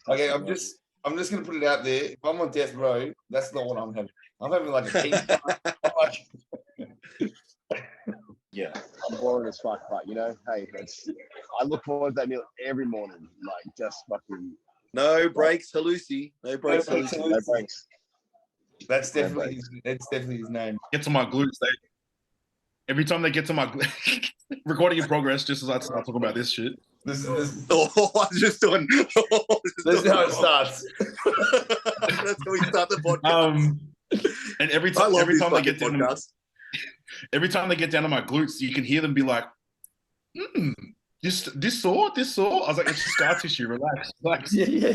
Okay, I'm just gonna put it out there. If I'm on death row, that's not what I'm having. I'm having like a pizza. Yeah, I'm boring as fuck, but you know, hey, I look forward to that meal every morning. Like just fucking no breaks, Hulusi. No breaks, Hulusi. no breaks. That's definitely his name. Get to my glutes. Every time they get to my recording in progress, just as I start talking about this shit. This Oh, I'm just doing. this is how it starts. That's how we start the podcast. And every time they get down, every time they get down to my glutes, you can hear them be like, this sore? I was like, it's just scar tissue. Relax. Yeah.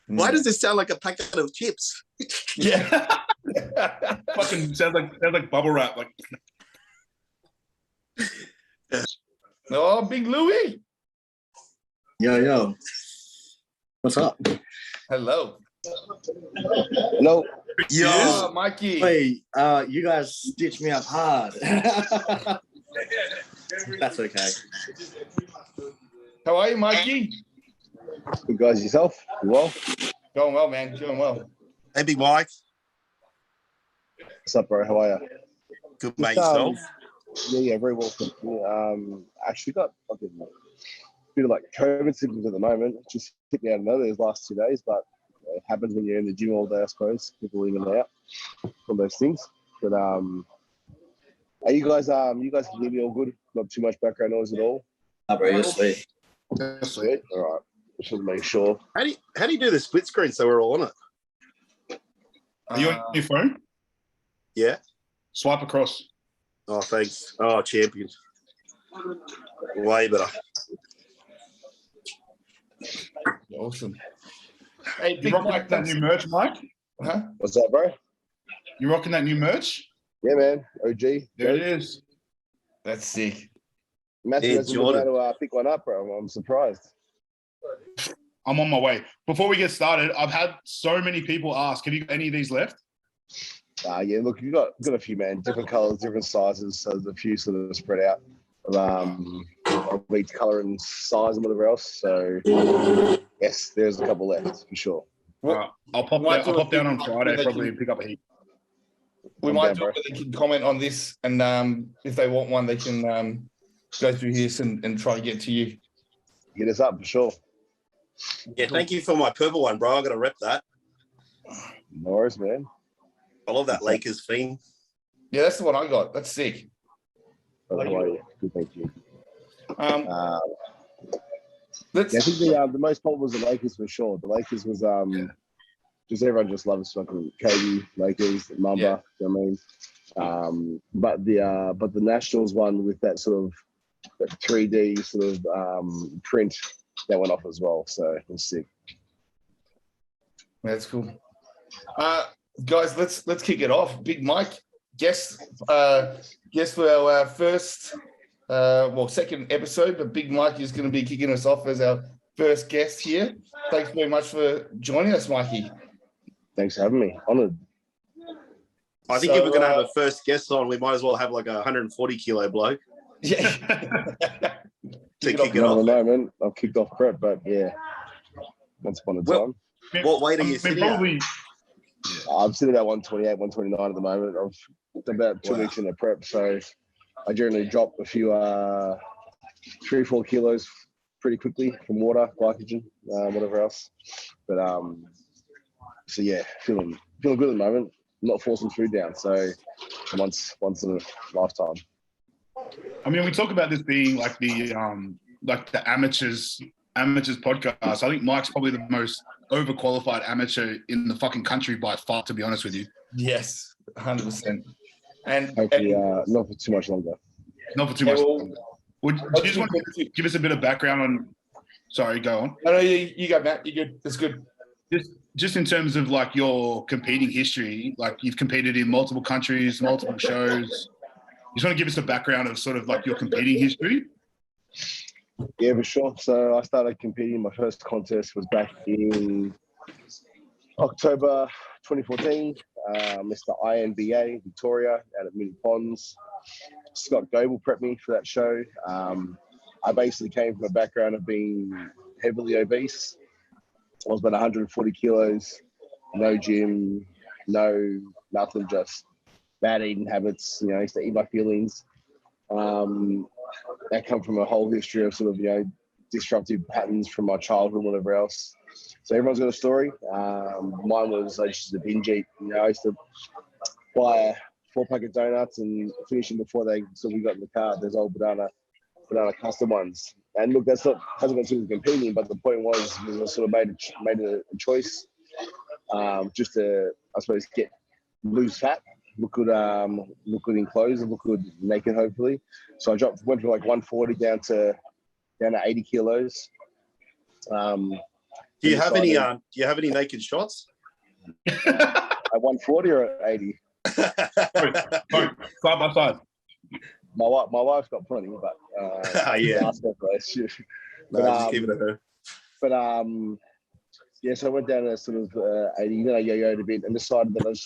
Why does this sound like a packet of chips? Yeah. Fucking sounds like bubble wrap. Like, oh, Big Louie. Yo. What's up? Hello. Hello. Yo, Mikey. Wait, you guys stitched me up hard. That's okay. How are you, Mikey? Good guys, yourself? You well? Going well, man. Doing well. Hey, Big Mike. What's up, bro? How are you? Good, mate. Yourself? Yeah, very well. Actually got fucking bit of like COVID symptoms at the moment. Just hit me out of nowhere these last 2 days, but it happens when you're in the gym all day, I suppose. People leaving out on those things. But are you guys can hear me all good? Not too much background noise at all? Bro, you're sweet. Sweet. All right. Just want to make sure. How do you do the split screen so we're all on it? are you on your phone? Yeah. Swipe across. Oh, thanks. Oh, champion. Way better. Awesome. Hey, You Big rocking Mike, that new merch, Mike? Huh? What's that, bro? You rocking that new merch? Yeah, man. OG. There it is. That's sick. Matthew hasn't been able to pick one up, bro. I'm surprised. I'm on my way. Before we get started, I've had so many people ask, have you got any of these left? Yeah, look, you've got a few, man. Different colors, different sizes. So there's a few sort of spread out of each color and size and whatever else. So yes, there's a couple left for sure. I'll pop down on Friday probably and pick up a heap. We might do it where they can comment on this, and if they want one, they can go through this and try to get to you. Get us up for sure. Yeah, thank you for my purple one, bro. I got to rep that. No worries, man. I love that Lakers theme. Yeah, that's the one I got. That's sick. How are you? Good, thank you. Let's. Yeah, I think the most popular was the Lakers for sure. The Lakers was just everyone just loves fucking Kobe, Lakers, Mamba. Yeah. You know what I mean? But the Nationals one with that sort of that 3D sort of print that went off as well. So it was sick. That's cool. Guys, let's kick it off. Big Mike, guest for our first, second episode, but Big Mike is going to be kicking us off as our first guest here. Thanks very much for joining us, Mikey. Thanks for having me. Honored. I think if we're going to have a first guest on, we might as well have like a 140 kilo bloke. Yeah. to kick it off. At the moment, I've kicked off prep, but yeah, once upon a time. What weight are you sitting at? I'm sitting at 128, 129 at the moment. I've about 2 weeks into prep, so I generally drop a few 3-4 kilos pretty quickly from water, glycogen, whatever else. But so yeah, feeling good at the moment. I'm not forcing food down, so once in a lifetime. I mean, we talk about this being like the amateurs podcast. I think Mike's probably the most overqualified amateur in the fucking country by far, to be honest with you. Yes, 100%. And hopefully not for too much longer. Not for too much longer. Would you just want to give us a bit of background on? Sorry, go on. No, you go, Matt. You're good. That's good. Just in terms of like your competing history, like you've competed in multiple countries, multiple shows. You just want to give us a background of sort of like your competing history? Yeah, for sure. So I started competing. My first contest was back in October 2014. Mr. INBA Victoria out at Mini Ponds. Scott Goble prepped me for that show. I basically came from a background of being heavily obese. I was about 140 kilos, no gym, no nothing, just bad eating habits. I used to eat my feelings. That come from a whole history of sort of, disruptive patterns from my childhood and whatever else. So everyone's got a story. Mine was I used to binge eat. I used to buy a 4-pack of donuts and finish them before we got in the car. There's old banana custom ones. And look, hasn't got to do with competing, but the point was I sort of made a choice just to, I suppose, lose fat, look good in clothes, and look good naked, hopefully. So I went from like 140 down to 80 kilos. Do you have any naked shots? At 140 or at 80? Side by side. My wife's got plenty, but yeah. ask her first. No, just give it to her. But so I went down to sort of 80, yo-yoed a bit, and decided that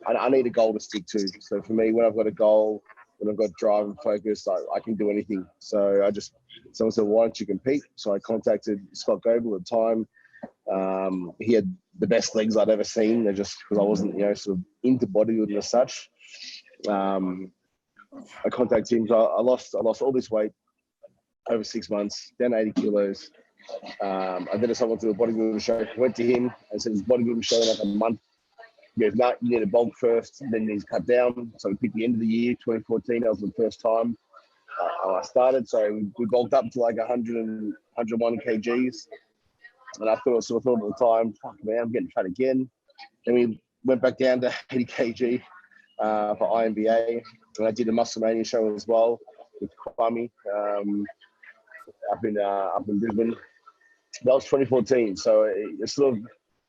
I need a goal to stick to. So for me, when I've got a goal, when I've got drive and focus, I can do anything. So someone said, why don't you compete? So I contacted Scott Goebel at the time. He had the best legs I'd ever seen. They're just because I wasn't, sort of into bodybuilding as such. I contacted him. So I lost all this weight over 6 months, down 80 kilos. And then I decided to do a bodybuilding show. Went to him and said, this bodybuilding show in like a month. He goes, no, you need to bulk first, then you need to cut down. So we picked the end of the year, 2014. That was the first time I started. So we bulked up to like 101 kgs. And I thought at the time, fuck man, I'm getting fat again. Then we went back down to 80 kg for IMBA. And I did a Muscle Mania show as well with Kwame up in Brisbane. That was 2014. So it's sort of,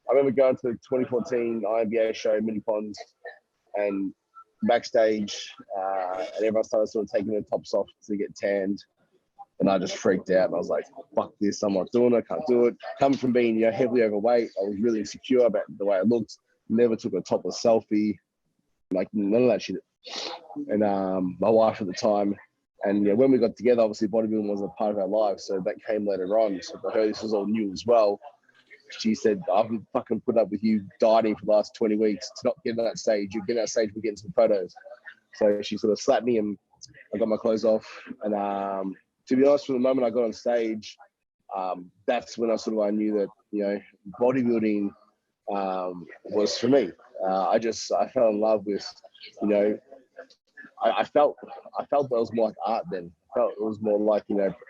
I remember going to the 2014 IMBA show, Mini Ponds, and backstage, and everyone started sort of taking their tops off to get tanned. And I just freaked out. And I was like, fuck this, I'm not doing it, I can't do it. Coming from being heavily overweight, I was really insecure about the way I looked. Never took a topless selfie, like none of that shit. And my wife at the time, and when we got together, obviously bodybuilding wasn't a part of our lives, so that came later on. So for her, this was all new as well. She said, I've fucking put up with you dieting for the last 20 weeks to not get to that stage. You get to that stage, we're getting some photos. So she sort of slapped me and I got my clothes off. And to be honest, from the moment I got on stage, that's when I knew that, bodybuilding was for me. I fell in love with, I felt that it was more like art then. I felt it was more like,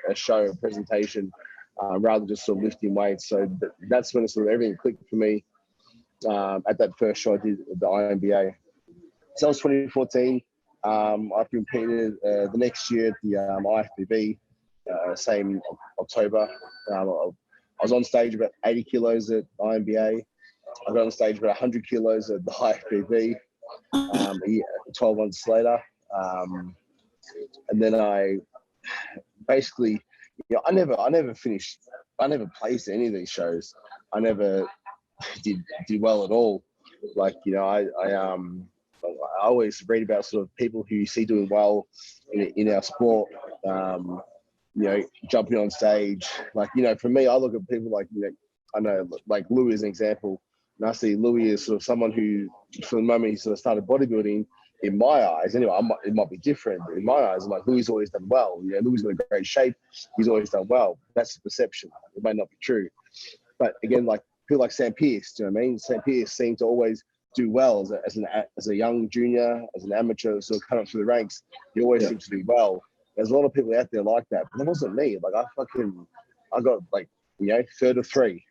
a show, a presentation. Rather than just sort of lifting weights. So that's when sort of everything clicked for me at that first show I did at the IMBA. So that was 2014. I competed the next year at the IFBB, same October. I was on stage about 80 kilos at IMBA. I got on stage about 100 kilos at the IFBB 12 months later. And then I basically, I never finished. I never placed any of these shows. I never did well at all. Like, I always read about sort of people who you see doing well in our sport. Jumping on stage. Like, for me, I look at people like, I know like Louis is an example. And I see Louis as sort of someone who, from the moment he sort of started bodybuilding, in my eyes, anyway, it might be different, but in my eyes, I'm like, Louis always done well. Louis in a great shape. He's always done well. That's the perception. It may not be true. But again, like people like Sam Pierce, do you know what I mean? Sam Pierce seemed to always do well as a young junior, as an amateur, sort of come up through the ranks. He always seemed to do well. There's a lot of people out there like that, but that wasn't me. Like I got like, third of three,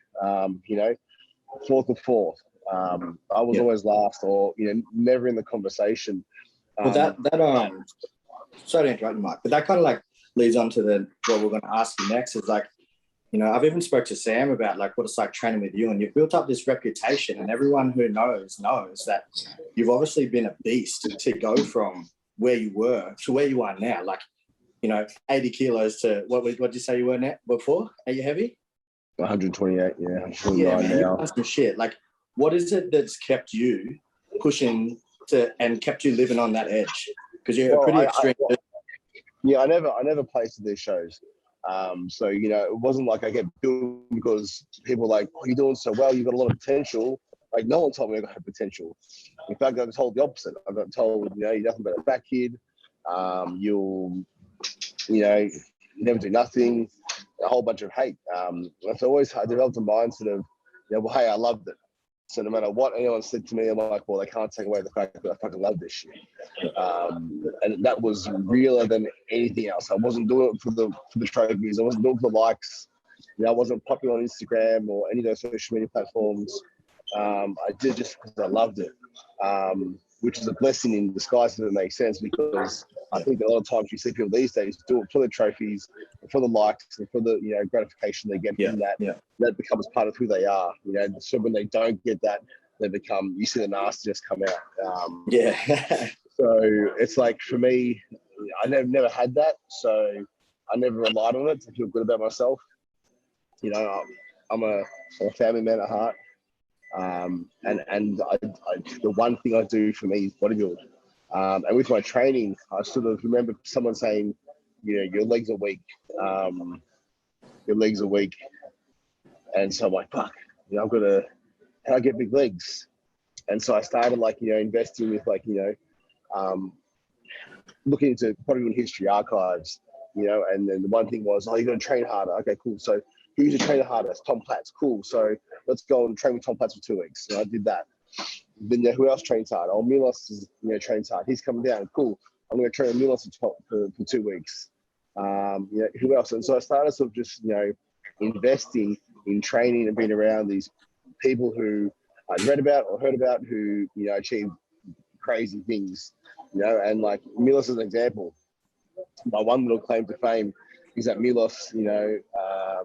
fourth of fourth. I was always last or, never in the conversation. Well, sorry to interrupt you, Mike, but that kind of like leads on to what we're going to ask you next is like, I've even spoke to Sam about like what it's like training with you, and you've built up this reputation, and everyone who knows that you've obviously been a beast to go from where you were to where you are now. Like, 80 kilos to what did you say you were now before? Are you heavy? 128, yeah. 129 yeah, man, now. you've done some shit. Like, what is it that's kept you pushing and kept you living on that edge? Because you're pretty extreme. I never placed at these shows. So, you know, it wasn't like I kept doing because people were like, oh, you're doing so well, you've got a lot of potential. Like, no one told me I got potential. In fact, I got told the opposite. I got told, you know, you're nothing but a fat kid. You'll, you know, never do nothing. A whole bunch of hate. It's always, I developed a mindset of, you know, well, hey, I loved it. So no matter what anyone said to me, I'm like, well, they can't take away the fact that I fucking love this shit. And that was realer than anything else. I wasn't doing it for the trophies. I wasn't doing it for the likes. You know, I wasn't popular on Instagram or any of those social media platforms. I did just because I loved it, which is a blessing in disguise, if it makes sense, because I think a lot of times you see people these days do it for the trophies, for the likes, and for the, you know, gratification they get from that. That becomes part of who they are. You know, so when they don't get that, they become, you see the nastiness come out. So it's like, for me, I never had that, so I never relied on it to feel good about myself. You know, I'm a family man at heart. And the one thing I do for me is bodybuild. And with my training, I sort of remember someone saying, you know, your legs are weak. Your legs are weak. And so I'm like, fuck, you know, I've got to, how do I get big legs? And so I started, like, you know, investing with, like, you know, looking into bodybuilding history archives, you know, and then the one thing was, oh, you're going to train harder. Okay, cool. So who's your trainer harder? It's Tom Platz. Cool. So let's go and train with Tom Platz for 2 weeks. So I did that. Then, you know, who else trains hard? Oh, Milos is, you know, trains hard. He's coming down. Cool. I'm going to train Milos for 2 weeks. You know, who else? And so I started sort of just, you know, investing in training and being around these people who I'd read about or heard about who, you know, achieved crazy things, you know, and like Milos is an example. My one little claim to fame is that Milos, you know,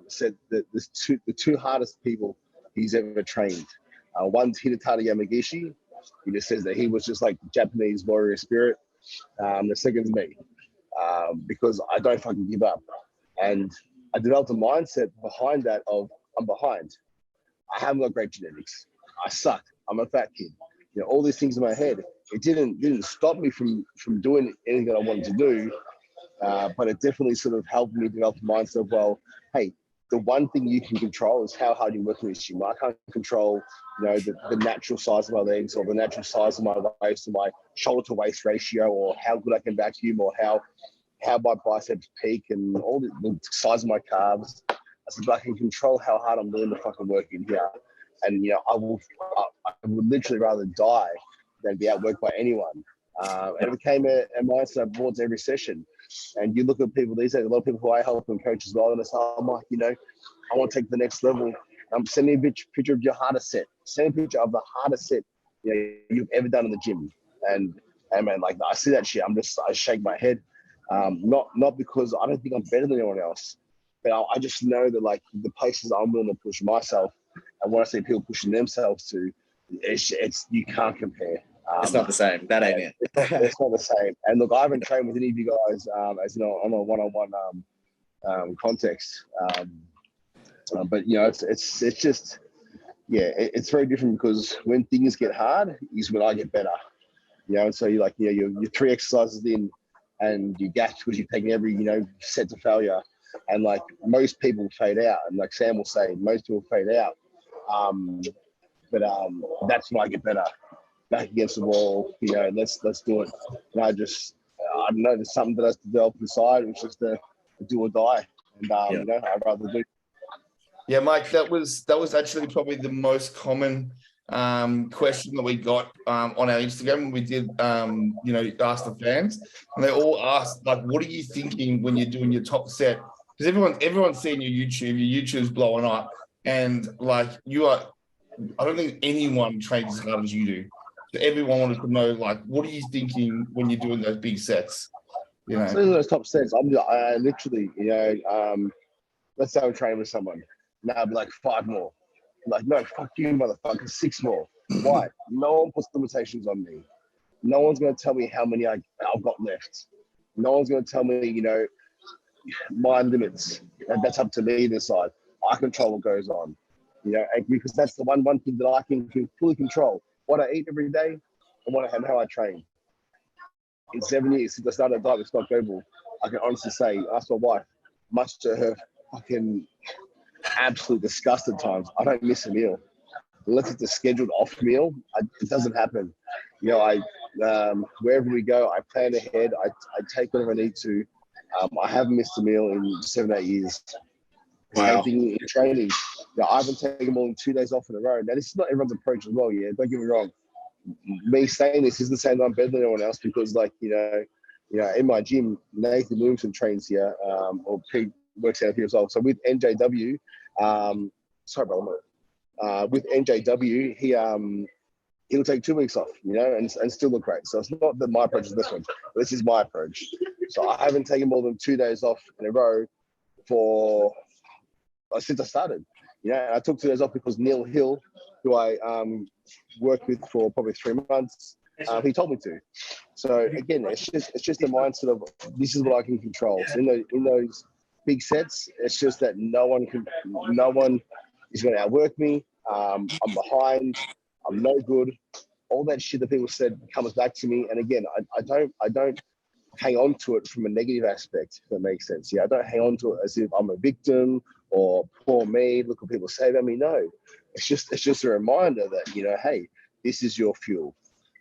said that the two hardest people he's ever trained. One's Hidetada Yamagishi. He just says that he was just like Japanese warrior spirit. The second's me, because I don't fucking give up. And I developed a mindset behind that of, I'm behind. I haven't got great genetics. I suck. I'm a fat kid. You know, all these things in my head. It didn't stop me from doing anything that I wanted to do. But it definitely sort of helped me develop a mindset of, well, hey, the one thing you can control is how hard you work in this gym. I can't control, you know, the natural size of my legs or the natural size of my waist or my shoulder to waist ratio or how good I can vacuum or how my biceps peak and all the size of my calves. I said, but I can control how hard I'm doing the fucking work in here. And, you know, I would literally rather die than be outworked by anyone. And it became a mindset towards every session. And you look at people these days, a lot of people who I help and coach as well, and I say, I'm like, you know, I want to take the next level. Send me a picture of your hardest set. Send me a picture of the hardest set, you know, you've ever done in the gym. And man, like, I see that shit, I shake my head. Not because I don't think I'm better than anyone else, but I just know that, like, the places I'm willing to push myself and what I see people pushing themselves to, it's you can't compare. It's not the same. That ain't it. It's not the same. And look, I haven't trained with any of you guys, as you know, on a one-on-one context. But you know, it's just, yeah, it's very different because when things get hard is when I get better. You know, and so you're like, you know, you're 3 exercises in, and you gash because you're taking every, you know, set to failure, and like most people fade out, and like Sam will say, most people fade out. But that's when I get better. Back against the wall, you know, let's do it. And I don't know, there's something that has to develop inside, which is to do or die. And you know, I'd rather do. Yeah, Mike, that was actually probably the most common question that we got on our Instagram when we did, you know, ask the fans, and they all asked, like, what are you thinking when you're doing your top set? Because everyone's seeing your YouTube. Your YouTube's blowing up, and like, you are, I don't think anyone trains as hard as you do. So everyone wanted to know, like, what are you thinking when you're doing those big sets? You know, so those top sets, I literally, you know, let's say I'm training with someone. Now I'd be like, 5 more. I'm like, no, fuck you, motherfucker, 6 more. Why? No one puts limitations on me. No one's going to tell me how many I've got left. No one's going to tell me, you know, my limits. That's up to me to decide. I control what goes on. You know, because that's the one thing that I can fully control. What I eat every day and how I train. In 7 years since I started a diet with Scott Goebel, I can honestly say, ask my wife, much to her fucking absolute disgust at times, I don't miss a meal. Unless it's a scheduled off meal, it doesn't happen. You know, wherever we go, I plan ahead. I take whatever I need to. I haven't missed a meal in 7-8 years. Wow. Same thing in training. You know, I haven't taken more than 2 days off in a row. Now, this is not everyone's approach as well. Yeah, don't get me wrong. Me saying this isn't saying that I'm better than anyone else, because, like, you know, in my gym, Nathan Williamson trains here, or Pete works out here as well. So with NJW, sorry, brother. With NJW, he'll take 2 weeks off, you know, and still look great. So it's not that my approach is this one. This is my approach. So I haven't taken more than 2 days off in a row since I started. You know, I took 2 days off because Neil Hill, who I worked with for probably 3 months, he told me to. So again, it's just a mindset of, this is what I can control. So in those big sets, it's just that no one is going to outwork me. I'm behind. I'm no good. All that shit that people said comes back to me. And again, I don't hang on to it from a negative aspect, if that makes sense. Yeah, I don't hang on to it as if I'm a victim or poor me. Look what people say about me. No, it's just a reminder that, you know, hey, this is your fuel.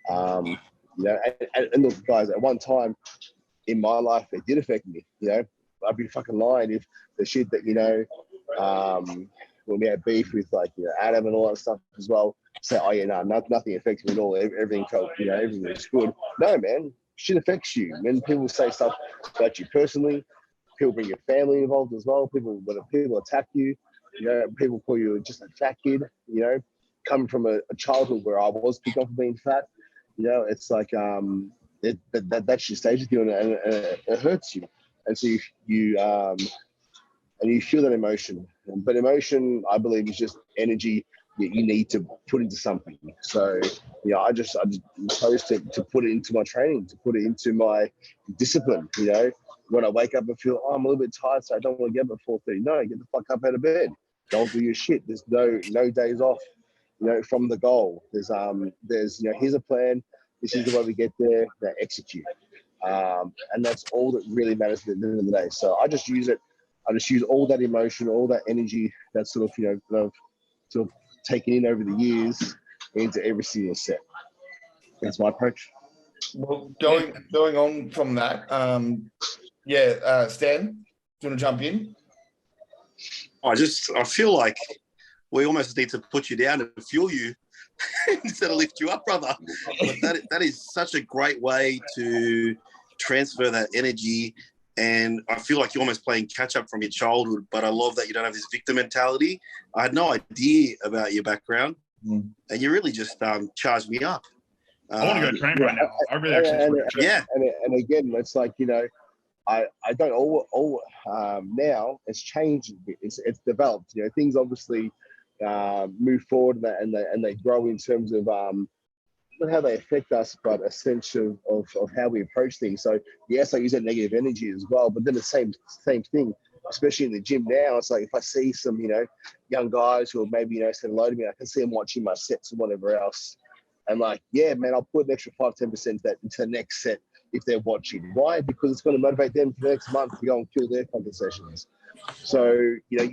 You know, and look, guys, at one time in my life, it did affect me. You know, I'd be fucking lying if the shit that, you know, when we had beef with, like, you know, Adam and all that stuff as well, say, oh yeah, no, nothing affects me at all. Everything felt, you know, everything was good. No, man, shit affects you. When people say stuff about you personally, people bring your family involved as well. When people attack you, you know, people call you just a fat kid, you know, coming from a childhood where I was picked on for being fat, you know, it's like, that shit stays with you, and it hurts you. And so you feel that emotion. But emotion, I believe, is just energy that you need to put into something. So, you know, I just chose to put it into my training, to put it into my discipline. You know, when I wake up and feel, oh, I'm a little bit tired, so I don't want to get up at 4:30. No, get the fuck up out of bed. Don't do your shit. There's no days off, you know, from the goal. There's you know, here's a plan. This is the way we get there. Now execute. And that's all that really matters at the end of the day. So I just use it. I just use all that emotion, all that energy, that sort of, you know, that I've sort of taken in over the years into every single set. That's my approach. Well, going on from that, Stan, do you want to jump in? I feel like we almost need to put you down and fuel you instead of lift you up, brother. But that is such a great way to transfer that energy. And I feel like you're almost playing catch up from your childhood, but I love that you don't have this victim mentality. I had no idea about your background, and you really just charged me up. I want to go train right now. I really actually and again, it's like, you know, I don't all now it's changed. It's developed. You know, things obviously move forward and they grow in terms of not how they affect us, but a sense of how we approach things. So yes, I use that negative energy as well, but then the same thing, especially in the gym now. It's like if I see some, you know, young guys who are maybe, you know, said hello to me, I can see them watching my sets and whatever else. And like, yeah, man, I'll put an extra 5-10% into the next set if they're watching. Why? Because it's going to motivate them for the next month to go and kill their fucking sessions. So, you know,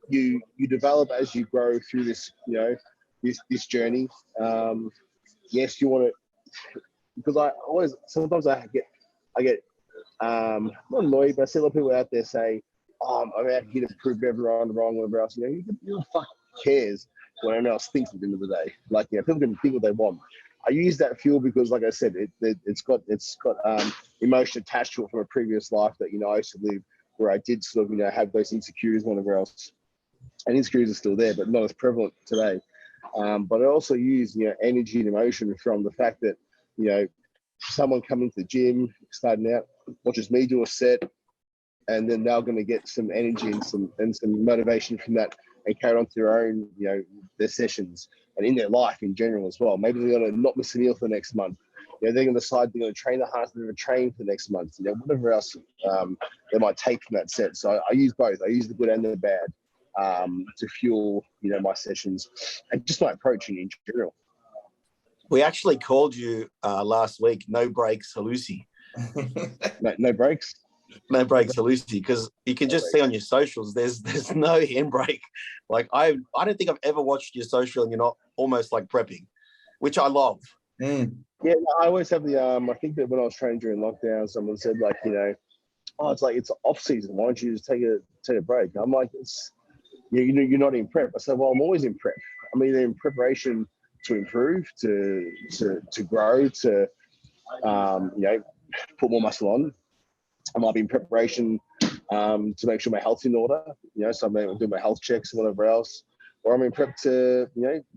you develop as you grow through this, you know, this journey. Yes, you want to, because sometimes I get not annoyed, but I see a lot of people out there say, oh, I'm out here to prove everyone wrong, whatever else. You know, who the fuck cares what anyone else thinks at the end of the day? Like, you know, people can think what they want. I use that fuel because, like I said, it's got emotion attached to it from a previous life that, you know, I used to live, where I did sort of, you know, have those insecurities, whatever else. And insecurities are still there, but not as prevalent today. But I also use, you know, energy and emotion from the fact that, you know, someone coming to the gym, starting out, watches me do a set, and then they're going to get some energy and some motivation from that, and carry on to their own, you know, their sessions and in their life in general as well. Maybe they're going to not miss a meal for the next month. You know, they're going to decide they're going to train the hardest they've ever trained for the next month. You know, whatever else they might take from that set. So I use both. I use the good and the bad to fuel, you know, my sessions and just my approaching in general. We actually called you last week, No Breaks Hulusi. No breaks? No breaks for Lucy, because you can just see on your socials there's no handbrake. Like I don't think I've ever watched your social and you're not almost like prepping, which I love. Yeah, I always have the I think that when I was training during lockdown, someone said like, it's off season. Why don't you just take a break? I'm like, you're not in prep. I said, well, I'm always in prep. I'm either in preparation to improve, to grow, to put more muscle on. I might be in preparation to make sure my health's in order. So I'm doing my health checks and whatever else. Or I'm in prep to,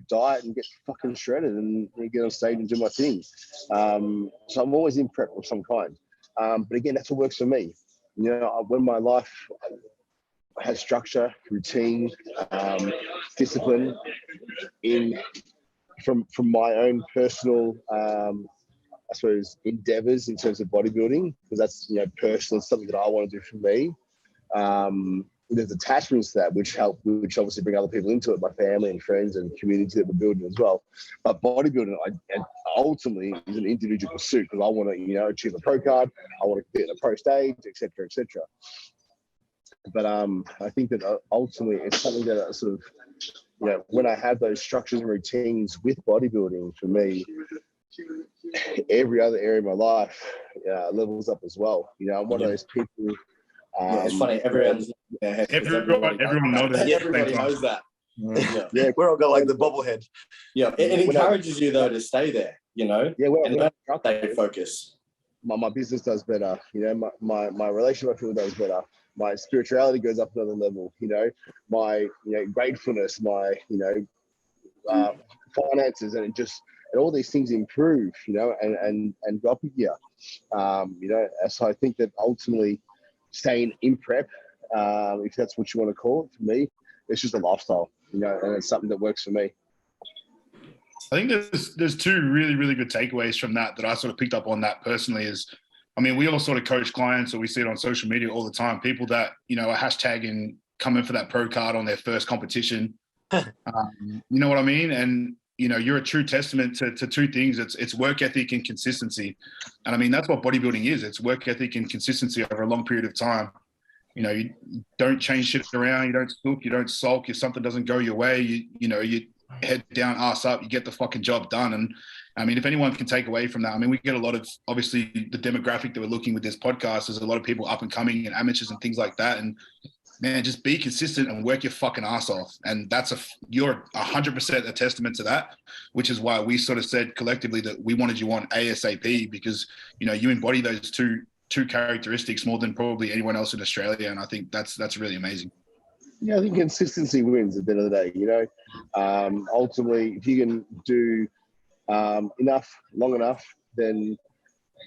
diet and get fucking shredded and get on stage and do my thing. So I'm always in prep of some kind. But again, that's what works for me. When my life has structure, routine, discipline from my own personal, I suppose, endeavors in terms of bodybuilding, because that's, personal, something that I want to do for me. There's attachments to that which obviously bring other people into it, my family and friends and community that we're building as well. But bodybuilding ultimately is an individual pursuit, because I want to, achieve a pro card, I want to get a pro stage, etc., etc. But I think that ultimately it's something that I sort of, when I have those structures and routines with bodybuilding, for me, every other area of my life levels up as well. I'm one of those people. It's funny. Everyone knows that. Everybody knows that. Yeah, we're all got like the bobblehead. Yeah, it encourages you though to stay there. And learn how to focus. My business does better. My relationship with people does better. My spirituality goes up another level. My gratefulness, my finances, and all these things improve. And go up a gear. So I think that ultimately, staying in prep, if that's what you want to call it, for me, it's just a lifestyle, and it's something that works for me. I think there's two really, really good takeaways from that I sort of picked up on that personally is, we all sort of coach clients, or we see it on social media all the time, people that, are hashtagging coming for that pro card on their first competition. You know what I mean? And, you're a true testament to two things. It's work ethic and consistency. And that's what bodybuilding is. It's work ethic and consistency over a long period of time. You don't change shit around. You don't spook. You don't sulk. If something doesn't go your way, you head down, ass up, you get the fucking job done. And if anyone can take away from that, we get a lot of, obviously the demographic that we're looking with this podcast, there's a lot of people up and coming and amateurs and things like that. And man, just be consistent and work your fucking ass off. And you're 100% a testament to that, which is why we sort of said collectively that we wanted you on ASAP, because, you embody those two characteristics more than probably anyone else in Australia. And I think that's really amazing. Yeah, I think consistency wins at the end of the day. Ultimately, if you can do enough, long enough, then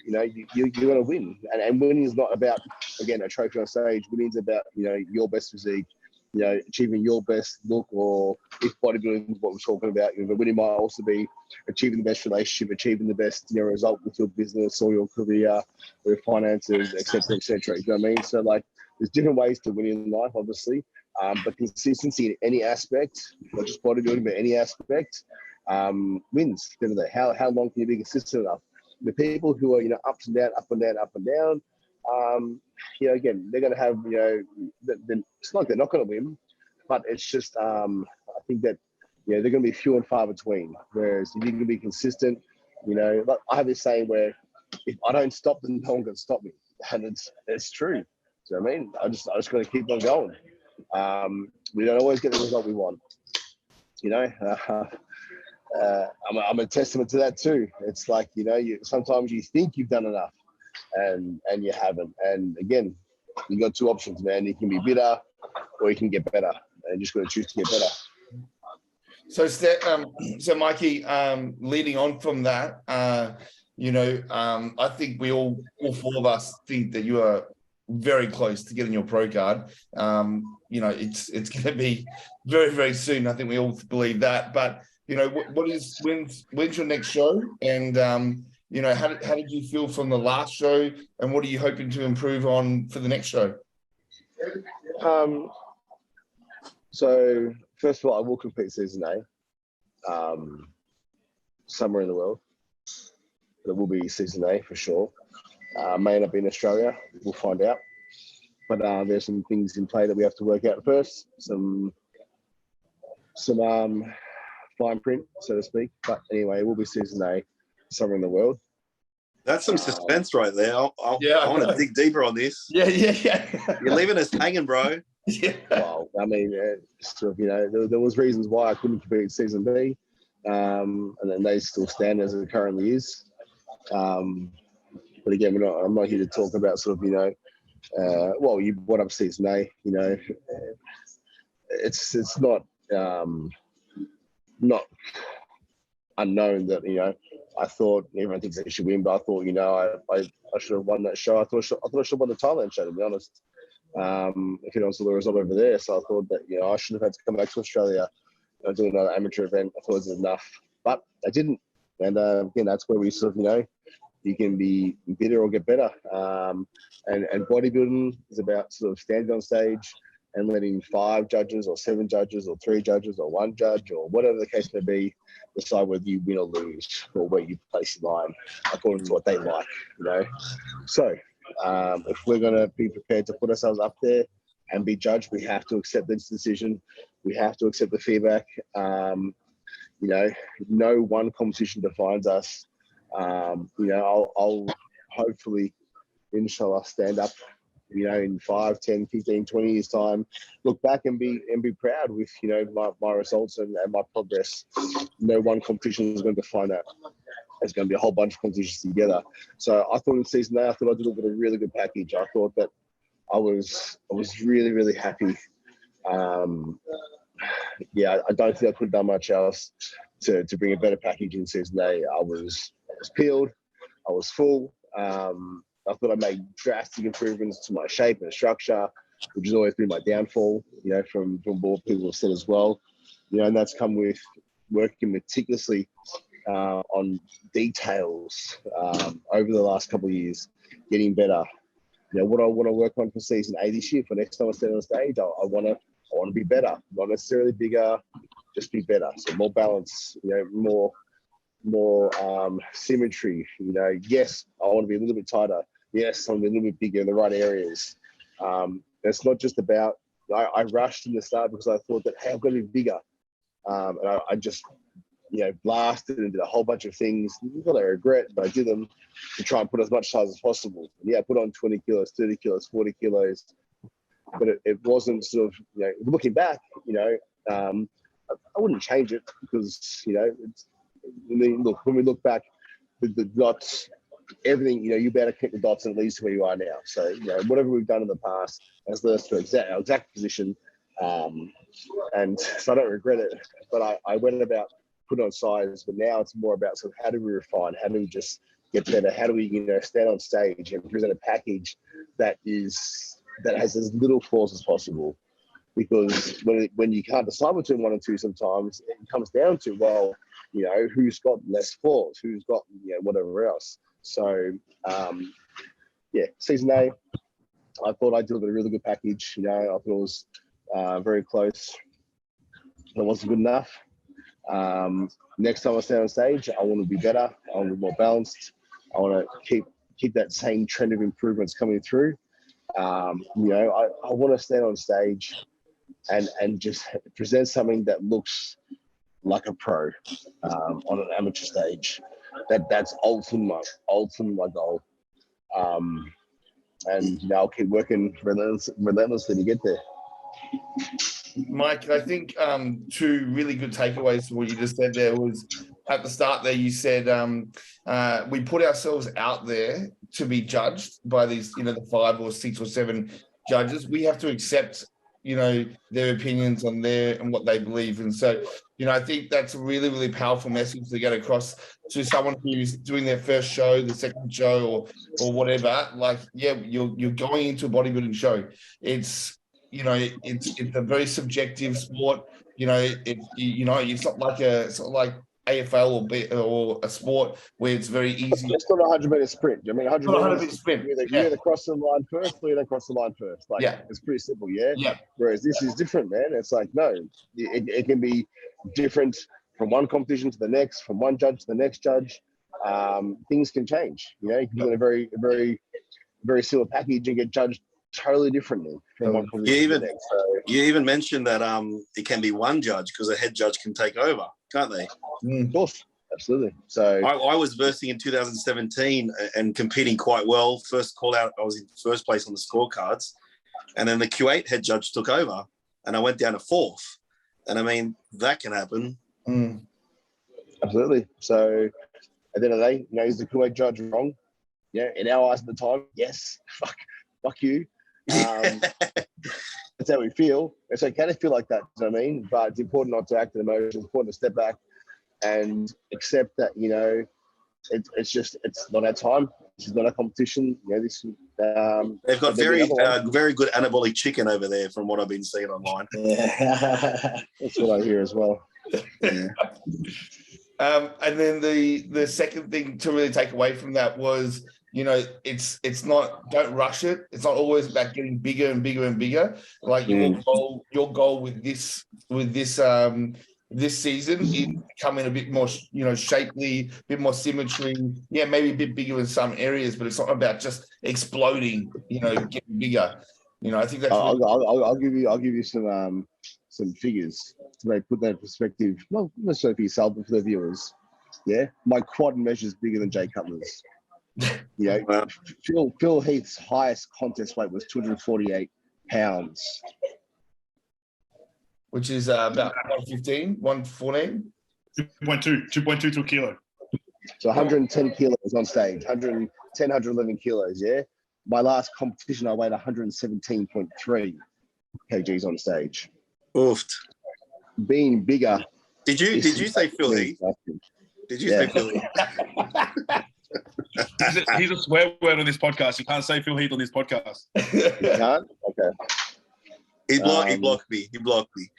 you're going to win. And winning is not about, again, a trophy on stage. Winning is about, your best physique, achieving your best look, or if bodybuilding is what we're talking about, winning might also be achieving the best relationship, achieving the best result with your business or your career or your finances, etc., etc. You know what I mean? So, like, there's different ways to win in life, obviously, but consistency in any aspect, not just bodybuilding, but any aspect, wins. At the end of the day, how long can you be consistent enough? The people who are, ups and down, up and down, up and down, again, they're going to have, it's not like they're not going to win, but it's just, I think that, they're going to be few and far between. Whereas if you can be consistent, like I have this saying where if I don't stop, then no one can stop me. And it's true. So, I just got to keep on going. We don't always get the result we want, I'm a testament to that too. It's like, sometimes you think you've done enough and you haven't. And again, you got two options, man. You can be bitter or you can get better, and you just got to choose to get better. So Mikey, leading on from that, I think we all four of us think that you are very close to getting your pro card. It's going to be very, very soon. I think we all believe that. But when's your next show? And how did you feel from the last show? And what are you hoping to improve on for the next show? So first of all, I will compete season A, somewhere in the world. It will be season A for sure. May not be in Australia. We'll find out. but there's some things in play that we have to work out first. Some fine print, so to speak. But anyway, it will be season A somewhere in the world. That's some suspense right there. I want to dig deeper on this. Yeah. You're leaving us hanging, bro. Yeah. Well, I mean, sort of, you know, there was reasons why I couldn't compete in season B, and then they still stand as it currently is. But again, I'm not here to talk about sort of, you know, well, you brought up season A. You know, it's not unknown that, you know, I thought everyone thinks they should win, but I thought, you know, I should have won that show. I thought I should have won the Thailand show, to be honest. If you don't see the result over there, so I thought that, you know, I should have had to come back to Australia and do another amateur event. I thought it was enough, but I didn't. And again, that's where we sort of, you know, you can be better or get better. And bodybuilding is about sort of standing on stage and letting 5 judges or 7 judges or 3 judges or 1 judge or whatever the case may be decide whether you win or lose or where you place in line according to what they like, you know. So if we're going to be prepared to put ourselves up there and be judged, we have to accept this decision. We have to accept the feedback. You know, no one competition defines us. You know, I'll hopefully, inshallah, stand up, you know, in 5, 10, 15, 20 years time, look back and be proud with, you know, my results and my progress. No one competition is going to define that. There's going to be a whole bunch of competitions together. So I thought in season A, I thought I delivered a really good package. I thought that I was really, really happy. Yeah, I don't think I could have done much else to bring a better package in season A. I was peeled. I was full. I thought I made drastic improvements to my shape and structure, which has always been my downfall, you know, from what people have said as well. You know, and that's come with working meticulously on details over the last couple of years, getting better. You know, what I want to work on for season A this year, for next time I stand on stage, I want to be better, not necessarily bigger, just be better. So more balance, you know, more symmetry. You know, yes, I want to be a little bit tighter. Yes, I want to be a little bit bigger in the right areas. It's not just about, I rushed in the start because I thought that, hey, I'm going to be bigger. And I just, you know, blasted and did a whole bunch of things that I regret, but I did them to try and put as much size as possible. And yeah, I put on 20 kilos, 30 kilos, 40 kilos, but it wasn't sort of, you know, looking back, you know, I wouldn't change it because, you know, I mean, look, when we look back, the dots, everything, you know, you better connect the dots and it leads to where you are now. So, you know, whatever we've done in the past has led us to our exact position. And so I don't regret it, but I went about putting on size, but now it's more about sort of how do we refine, how do we just get better, how do we, you know, stand on stage and present a package that has as little flaws as possible. Because when you can't decide between 1 and 2, sometimes it comes down to, well, you know, who's got less flaws, who's got, you know, whatever else. So, yeah, season A, I thought I delivered a really good package. You know, I thought it was very close. It wasn't good enough. Next time I stand on stage, I want to be better. I want to be more balanced. I want to keep that same trend of improvements coming through. You know, I want to stand on stage and just present something that looks like a pro on an amateur stage. That's ultimately my goal. And you know, I'll keep working relentlessly to get there. Mike, I think 2 really good takeaways from what you just said there was at the start there, you said we put ourselves out there to be judged by these, you know, the 5 or 6 or 7 judges. We have to accept, you know, their opinions on and what they believe. And so, you know, I think that's a really, really powerful message to get across to someone who's doing their first show, the second show or whatever. Like, yeah, you're going into a bodybuilding show. It's, you know, it's a very subjective sport. You know, it's not like AFL or a sport where it's very easy. It's not a 100-meter sprint. I mean, 100-meter sprint. You either cross the line first or you don't cross the line first. Like, yeah. It's pretty simple, yeah? Yeah. Whereas this is different, man. It's like, no, it can be different from one competition to the next, from one judge to the next judge. Things can change. You know, you can be in a very, very, very similar package and get judged totally differently from one position to the next. So, You even mentioned that it can be one judge because a head judge can take over, can't they? of course, absolutely. So I was versing in 2017 and competing quite well. First call out, I was in first place on the scorecards. And then the Q8 head judge took over and I went down to fourth. And I mean, that can happen. Absolutely. So at the end of the day, is the Q8 judge wrong? Yeah, in our eyes at the time, yes. Fuck you. That's how we feel. It's okay to feel like that, you know what I mean? But it's important not to act in emotion. It's important to step back and accept that, it's not our time. This is not a competition. They've got very good anabolic chicken over there from what I've been seeing online. Yeah. That's what I hear as well. Yeah. And then the second thing to really take away from that was, it's not, don't rush it. It's not always about getting bigger and bigger and bigger. Like your goal with this season is becoming a bit more, shapely, a bit more symmetry. Yeah, maybe a bit bigger in some areas, but it's not about just exploding. Getting bigger. I think that's. I'll give you some figures to maybe put that in perspective. Not necessarily for yourself, but for the viewers. Yeah, my quad measures bigger than Jay Cutler's. Wow. Phil Heath's highest contest weight was 248 pounds. Which is about 115, 114? 2.2 to a kilo. So 110 kilos on stage, 110, 111 kilos, yeah? My last competition, I weighed 117.3 kgs on stage. Oofed. Being bigger. Did you say Phil Heath? Did you say Phil Heath? He's a swear word on this podcast. You can't say Phil Heath on this podcast. You can't? Okay. He blocked me. He blocked me.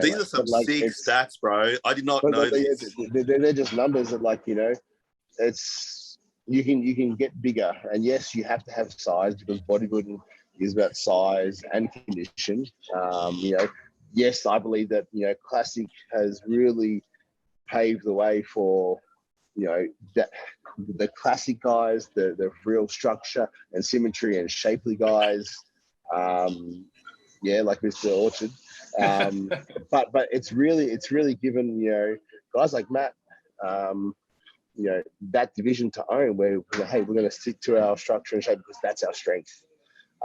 These are some sick stats, bro. I did not know this. They're just numbers that, it's you can get bigger, and yes, you have to have size because bodybuilding is about size and condition. Yes, I believe that classic has really paved the way for that the classic guys, the real structure and symmetry and shapely guys. Like Mr. Orchard. But it's really given guys like Matt that division to own where hey, we're going to stick to our structure and shape because that's our strength.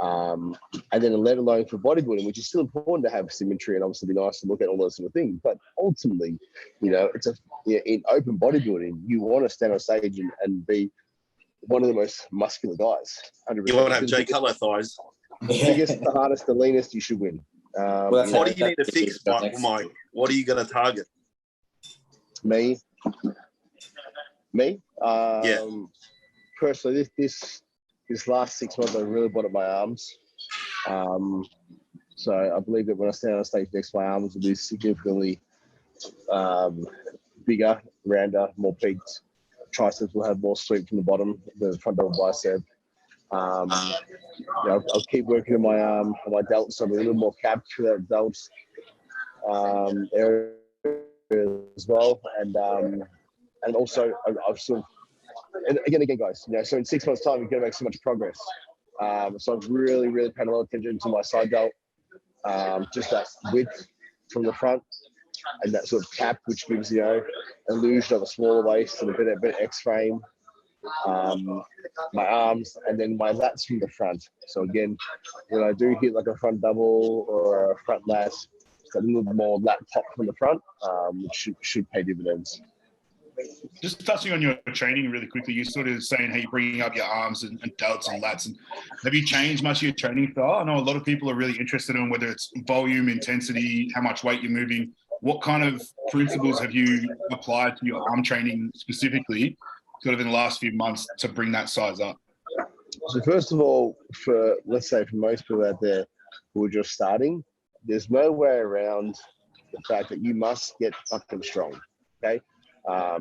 And then let alone for bodybuilding, which is still important to have symmetry and obviously be nice to look at all those sort of things. But ultimately, it's in open bodybuilding, you want to stand on stage and be one of the most muscular guys. 100%. You want to have Jay Cutler thighs. The biggest, the hardest, the leanest, you should win. What do you need to fix, Mike? What are you going to target? Me? Yeah. Personally, this last 6 months, I really brought up my arms. So I believe that when I stand on stage next, my arms will be significantly bigger, rounder, more peaked. Triceps will have more sweep from the bottom, the front double bicep. I'll keep working on my delts, so I'm a little more capped for that delts area as well, and also I've sort of, and again guys, so in 6 months' time you're going to make so much progress. So I've really paid a lot of attention to my side delt, just that width from the front and that sort of cap, which gives illusion of a smaller waist and a bit X frame. My arms and then my lats from the front. So again, when I do hit like a front double or a front lat, it's a little bit more lat pop from the front, which should pay dividends. Just touching on your training really quickly, you're sort of saying how you're bringing up your arms and delts and lats. And have you changed much of your training style? I know a lot of people are really interested in whether it's volume, intensity, how much weight you're moving. What kind of principles have you applied to your arm training specifically, sort of in the last few months, to bring that size up? So first of all, let's say for most people out there who are just starting, there's no way around the fact that you must get fucking strong. Okay.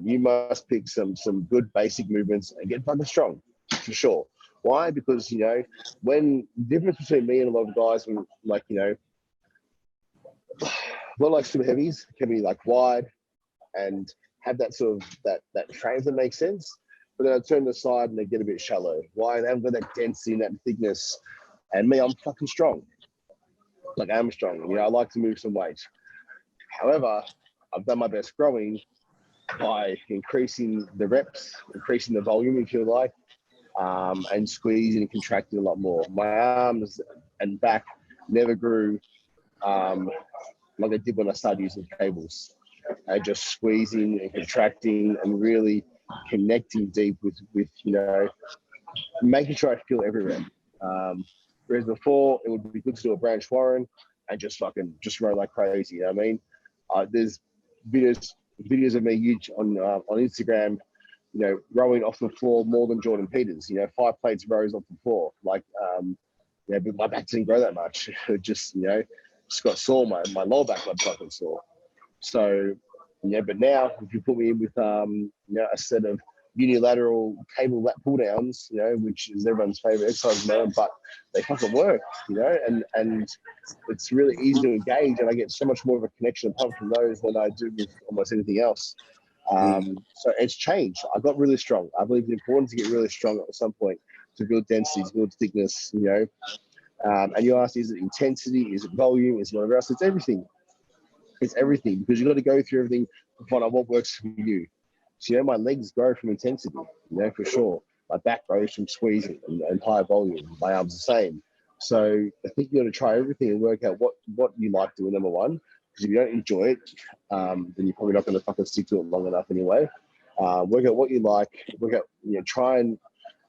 You must pick some good basic movements and get fucking strong, for sure. Why? Because, when the difference between me and a lot of guys, when like, a lot like super heavies can be like wide and have that sort of that frame that makes sense. but then I turn to the side and they get a bit shallow. Why? They haven't got that density and that thickness. And me, I'm fucking strong. Like, I'm strong. You know, I like to move some weight. However, I've done my best growing by increasing the reps, increasing the volume, if you like, and squeezing and contracting a lot more. My arms and back never grew like I did when I started using cables. And just squeezing and contracting and really connecting deep with you know, making sure I feel every rep. Whereas before, it would be good to do a branch warren and just run like crazy. You know what I mean? There's videos of me huge on Instagram, you know, rowing off the floor more than Jordan Peters. You know, 5 plates rows off the floor. Like, yeah, but my back didn't grow that much. It just, you know, just got sore. My lower back got fucking sore. So, yeah, but now if you put me in with, you know, a set of unilateral cable lat pull downs, you know, which is everyone's favorite exercise now, but they fucking work, you know, and it's really easy to engage, and I get so much more of a connection apart from those than I do with almost anything else. So it's changed. I got really strong. I believe it's important to get really strong at some point to build density, to build thickness, you know. And you asked, is it intensity? Is it volume? Is it whatever else? It's everything. It's everything, because you've got to go through everything to find out what works for you. So, you know, my legs grow from intensity, you know, for sure. My back grows from squeezing and high volume. My arms the same. So I think you got to try everything and work out what you like doing, number one. Because if you don't enjoy it, then you're probably not going to fucking stick to it long enough anyway. Work out what you like. Work out, you know, try and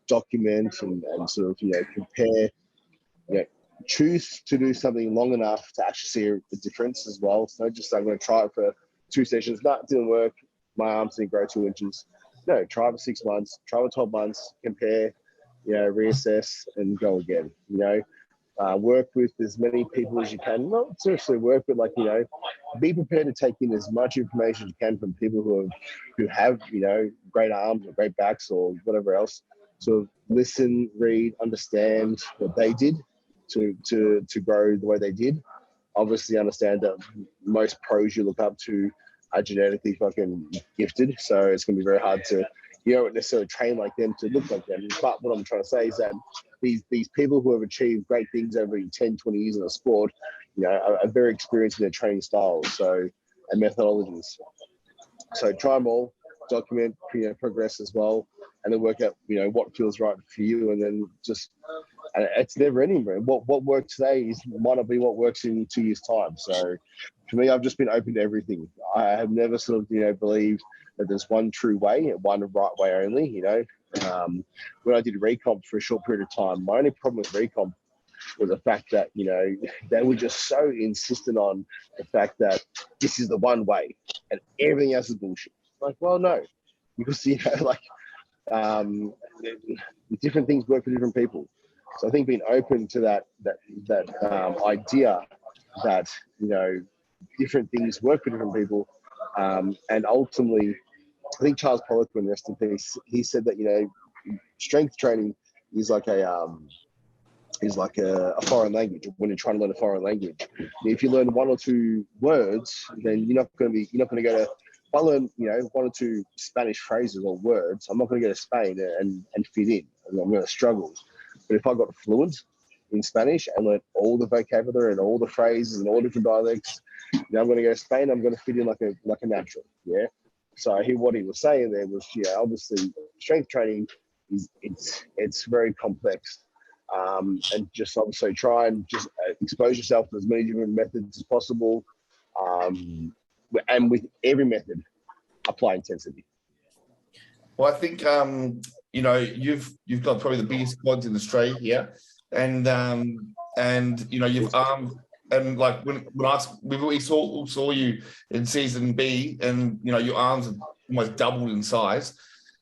document and sort of, you know, compare. You know, choose to do something long enough to actually see the difference as well. So just I'm going to try it for 2 sessions. That didn't work. My arms didn't grow 2 inches. No, try it for 6 months. Try it for 12 months. Compare. You know, reassess and go again. You know, work with as many people as you can. Not seriously work, but like, you know, be prepared to take in as much information as you can from people who have you know, great arms or great backs or whatever else. So listen, read, understand what they did to grow the way they did. Obviously understand that most pros you look up to are genetically fucking gifted, so it's going to be very hard to, you don't necessarily train like them to look like them. But what I'm trying to say is that these people who have achieved great things over 10, 20 years in a sport, you know, are very experienced in their training styles, so, and methodologies. So try them all, document, you know, progress as well, and then work out, you know, what feels right for you, and then just, and it's never ending, bro. What works today might not be what works in 2 years' time. So for me, I've just been open to everything. I have never sort of, you know, believed that there's one true way, one right way only, you know. When I did recomp for a short period of time, my only problem with recomp was the fact that, you know, they were just so insistent on the fact that this is the one way and everything else is bullshit. Like, well, no, because, you know, like, different things work for different people. So I think being open to that idea that, you know, different things work for different people, and ultimately, I think Charles Poliquin, rest in peace, he said that, you know, strength training is like a foreign language. When you're trying to learn a foreign language, if you learn 1 or 2 words, then you're not going to go to. If I learn, you know, 1 or 2 Spanish phrases or words, I'm not going to go to Spain and fit in. I'm going to struggle. But if I got fluent in Spanish and learned all the vocabulary and all the phrases and all different dialects, you know, I'm going to go to Spain. I'm going to fit in like a natural. Yeah. So what he was saying there was, yeah, obviously strength training it's very complex, and just obviously try and just expose yourself to as many different methods as possible, and with every method, apply intensity. Well, I think you know, you've got probably the biggest quads in Australia here, and you know, you've and like when we saw you in season B, and you know, your arms have almost doubled in size.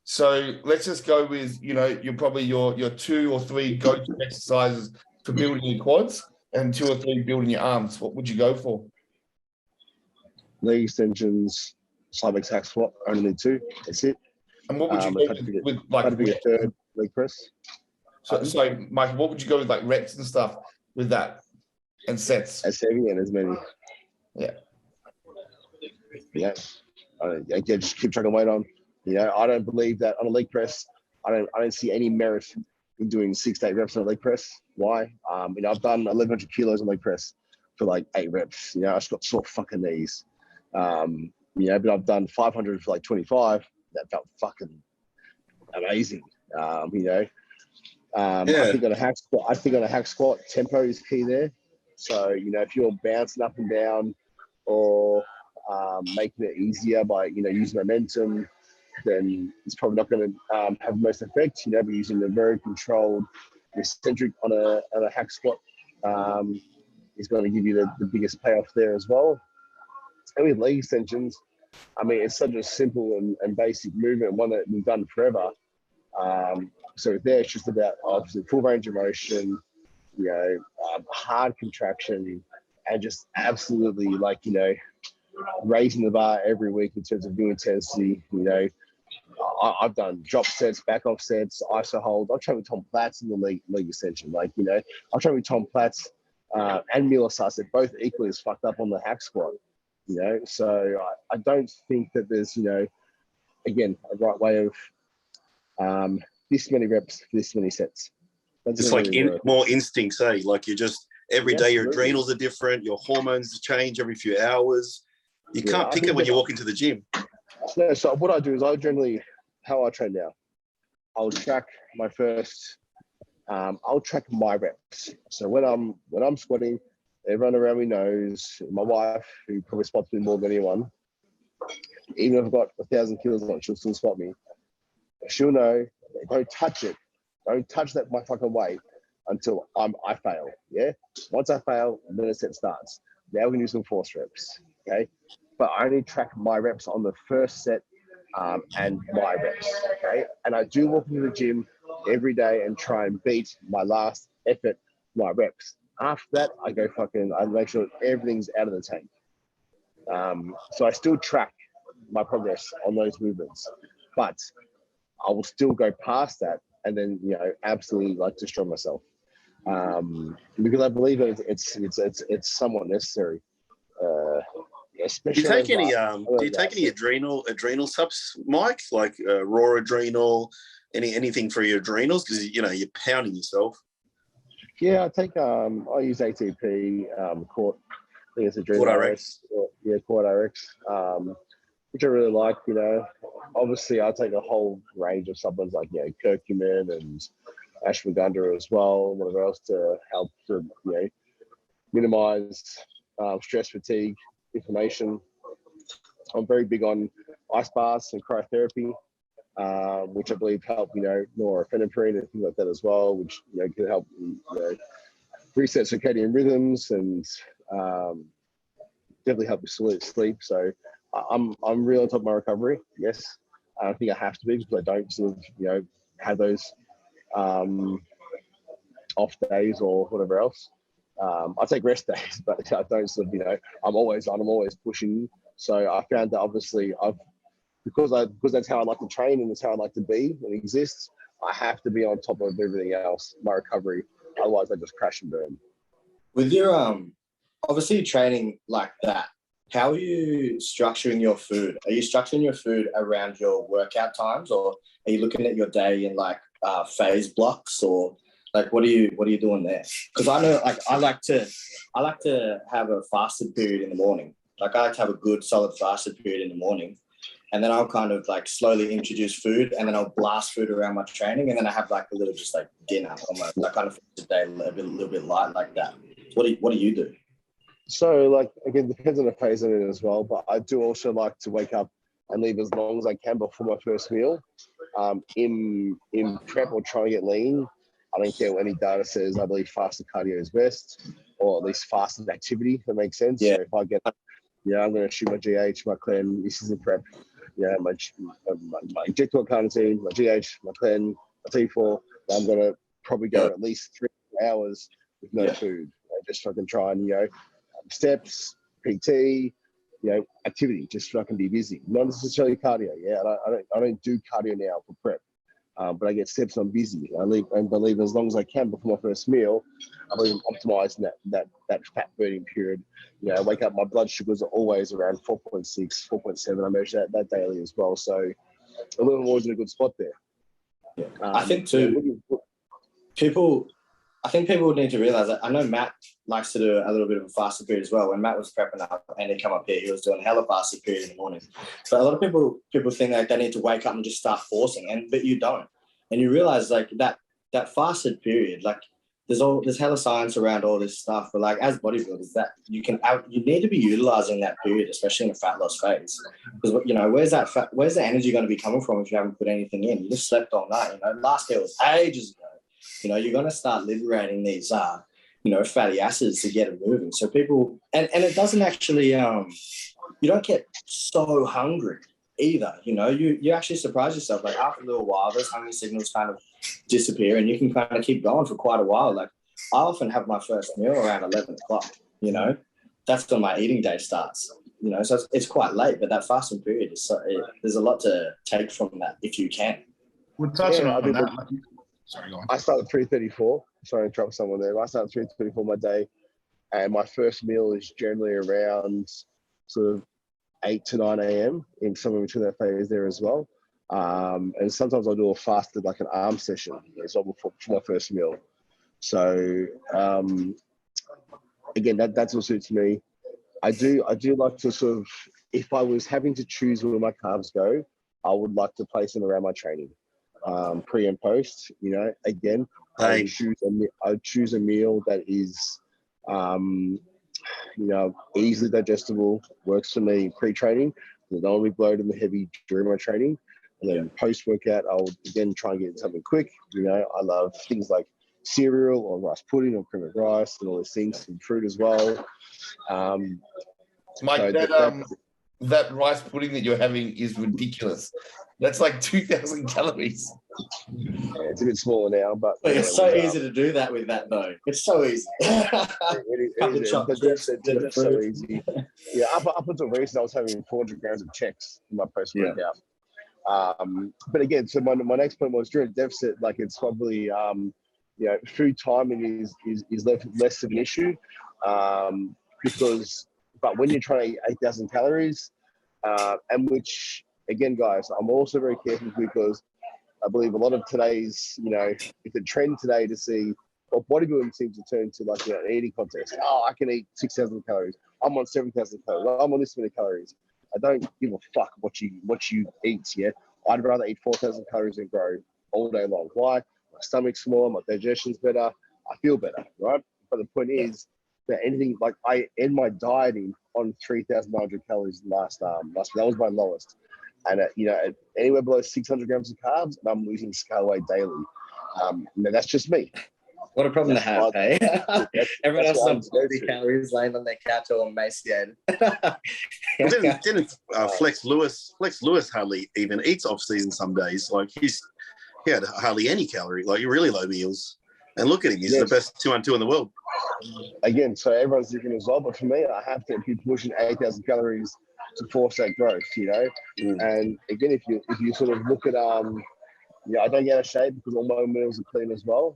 So let's just go with, you know, you're probably your 2 or 3 go-to exercises for building your quads and 2 or 3 building your arms. What would you go for? Leg extensions, side leg hack squat, only 2. That's it. And what would you go with like a 3rd leg press? So, Mike, what would you go with, like reps and stuff with that and sets? As heavy and as many. Yeah. Yeah. Just keep chucking weight on. You know, I don't believe that on a leg press, I don't see any merit in doing 6 to 8 reps on a leg press. Why? I've done 1,100 kilos on leg press for like 8 reps. I just got sore fucking knees. But I've done 500 for like 25. That felt fucking amazing. I think on a hack squat, tempo is key there. So if you're bouncing up and down or making it easier by using momentum, then it's probably not going to have the most effect. But using a very controlled eccentric on a hack squat is going to give you the biggest payoff there as well. And with leg extensions, it's such a simple and basic movement, one that we've done forever. So there, it's just about obviously full range of motion, hard contraction, and just absolutely raising the bar every week in terms of new intensity. I've done drop sets, back off sets, iso hold. I've trained with Tom Platz in the leg extension. I've trained with Tom Platz and Mila Sasset, both equally as fucked up on the hack squat. So I don't think that there's, again, a right way of this many reps, this many sets. It's like more instincts, eh? Like you're just, every day your adrenals are different, your hormones change every few hours. You can't pick it when you walk into the gym. No, so what I do is how I train now, I'll track my first, I'll track my reps. So when I'm squatting, everyone around me knows, my wife, who probably spots me more than anyone, even if I've got 1,000 kilos on, she'll still spot me. She'll know, don't touch it. Don't touch my fucking weight until I fail, yeah? Once I fail, then a set starts. Now we can do some force reps, okay? But I only track my reps on the first set and my reps, okay? And I do walk into the gym every day and try and beat my last effort, my reps. After that, I make sure everything's out of the tank. So I still track my progress on those movements, but I will still go past that and then, absolutely destroy myself. Because I believe that it's somewhat necessary. Do you take any adrenal subs, Mike? Like raw adrenal, anything for your adrenals? Because you're pounding yourself. Yeah, I use ATP, Court. I think it's adrenal RX. Court RX, which I really like. Obviously I take a whole range of supplements like curcumin and ashwagandha as well, whatever else to help to minimize stress, fatigue, inflammation. I'm very big on ice baths and cryotherapy, which I believe help norepinephrine and things like that as well, which can help reset circadian rhythms and definitely help with sleep. So I'm really on top of my recovery. Yes, I don't think I have to be because I don't sort of have those off days or whatever else. I take rest days, but I don't sort of I'm always on. I'm always pushing. So I found that obviously because that's how I like to train and that's how I like to be and exist. I have to be on top of everything else, my recovery. Otherwise, I just crash and burn. With your obviously training like that, how are you structuring your food? Are you structuring your food around your workout times, or are you looking at your day in phase blocks, or what are you doing there? Because I know I like to have a fasted period in the morning. I like to have a good solid fasted period in the morning, and then I'll kind of slowly introduce food, and then I'll blast food around my training, and then I have a little just dinner almost. I kind of finish the day a little bit light like that. What do you do? So again, depends on the phase I'm in as well, but I do also like to wake up and leave as long as I can before my first meal. In prep or trying to get lean, I don't care what any data says. I believe fasted cardio is best, or at least fasted activity, if that makes sense. Yeah. So if I get, I'm going to shoot my GH, my clen. This is in prep. My injectable carnitine, my GH, my clen, my T4. I'm going to probably go at least 3 hours with no food. Just so I can try and steps, PT, activity, just so I can be busy. Not necessarily cardio. I don't do cardio now for prep. But I get steps. I'm busy. I believe as long as I can before my first meal, I believe I'm optimizing that fat burning period. I wake up, my blood sugars are always around 4.6, 4.7. I measure that daily as well. So I'm always in a good spot there. I think too, people need to realize that. I know Matt likes to do a little bit of a faster period as well. When Matt was prepping up and he come up here, he was doing a hella faster period in the morning. So a lot of people think like they need to wake up and just start forcing, but you don't. And you realize like that fasted period, like there's hella science around all this stuff. But like as bodybuilders, that you need to be utilizing that period, especially in a fat loss phase. Because where's the energy going to be coming from if you haven't put anything in? You just slept all night. Last year was ages ago. You're going to start liberating these fatty acids to get it moving. So people, and it doesn't actually, you don't get so hungry either. You actually surprise yourself. Like after a little while, those hungry signals kind of disappear and you can kind of keep going for quite a while. Like I often have my first meal around 11 o'clock, that's when my eating day starts, so it's quite late, but that fasting period there's a lot to take from that if you can. We're touching on that. Sorry, go on. I start at 3:34. Sorry to interrupt someone there. I start at 3:34 my day, and my first meal is generally around sort of 8 to 9 a.m. in somewhere between that phase there as well. And sometimes I'll do a fasted, like an arm session as well for my first meal. So again, that's what suits me. I do like to sort of, if I was having to choose where my carbs go, I would like to place them around my training. Pre and post, again, I would choose a meal that is, easily digestible, works for me pre-training. I don't want to be bloated and heavy during my training. And then post-workout, I'll again try and get something quick. I love things like cereal or rice pudding or cream of rice and all those things, and fruit as well. Mike, that rice pudding that you're having is ridiculous. That's like 2,000 calories. Yeah, it's a bit smaller now, but it's so easy to do that with that though. It's so easy. It's so easy. Yeah, up until recently, I was having 400 grams of checks in my post workout. But again, so my next point was during deficit, like it's probably food timing is less of an issue, but when you're trying to eat 8,000 calories, and which again, guys, I'm also very careful because I believe a lot of today's, it's a trend today to see, well, bodybuilding seems to turn to like an eating contest. Oh, I can eat 6,000 calories. I'm on 7,000 calories. I'm on this many calories. I don't give a fuck what you eat. Yeah, I'd rather eat 4,000 calories and grow all day long. Why? My stomach's smaller, my digestion's better, I feel better, right? But the point is that anything like I end my dieting on 3,900 calories last that was my lowest. And anywhere below 600 grams of carbs, and I'm losing scale weight daily. That's just me. What a problem to have, hey? Everyone else is on 30 calories laying on their couch all emaciated. Didn't Flex Lewis hardly even eats off season some days. Like he had hardly any calorie, like really low meals. And look at him, he's the best 2-on-2 in the world. Again, so everyone's different as well, but for me, I have to be pushing 8,000 calories to force that growth, And again, if you sort of look at, I don't get out of shape because all my meals are clean as well.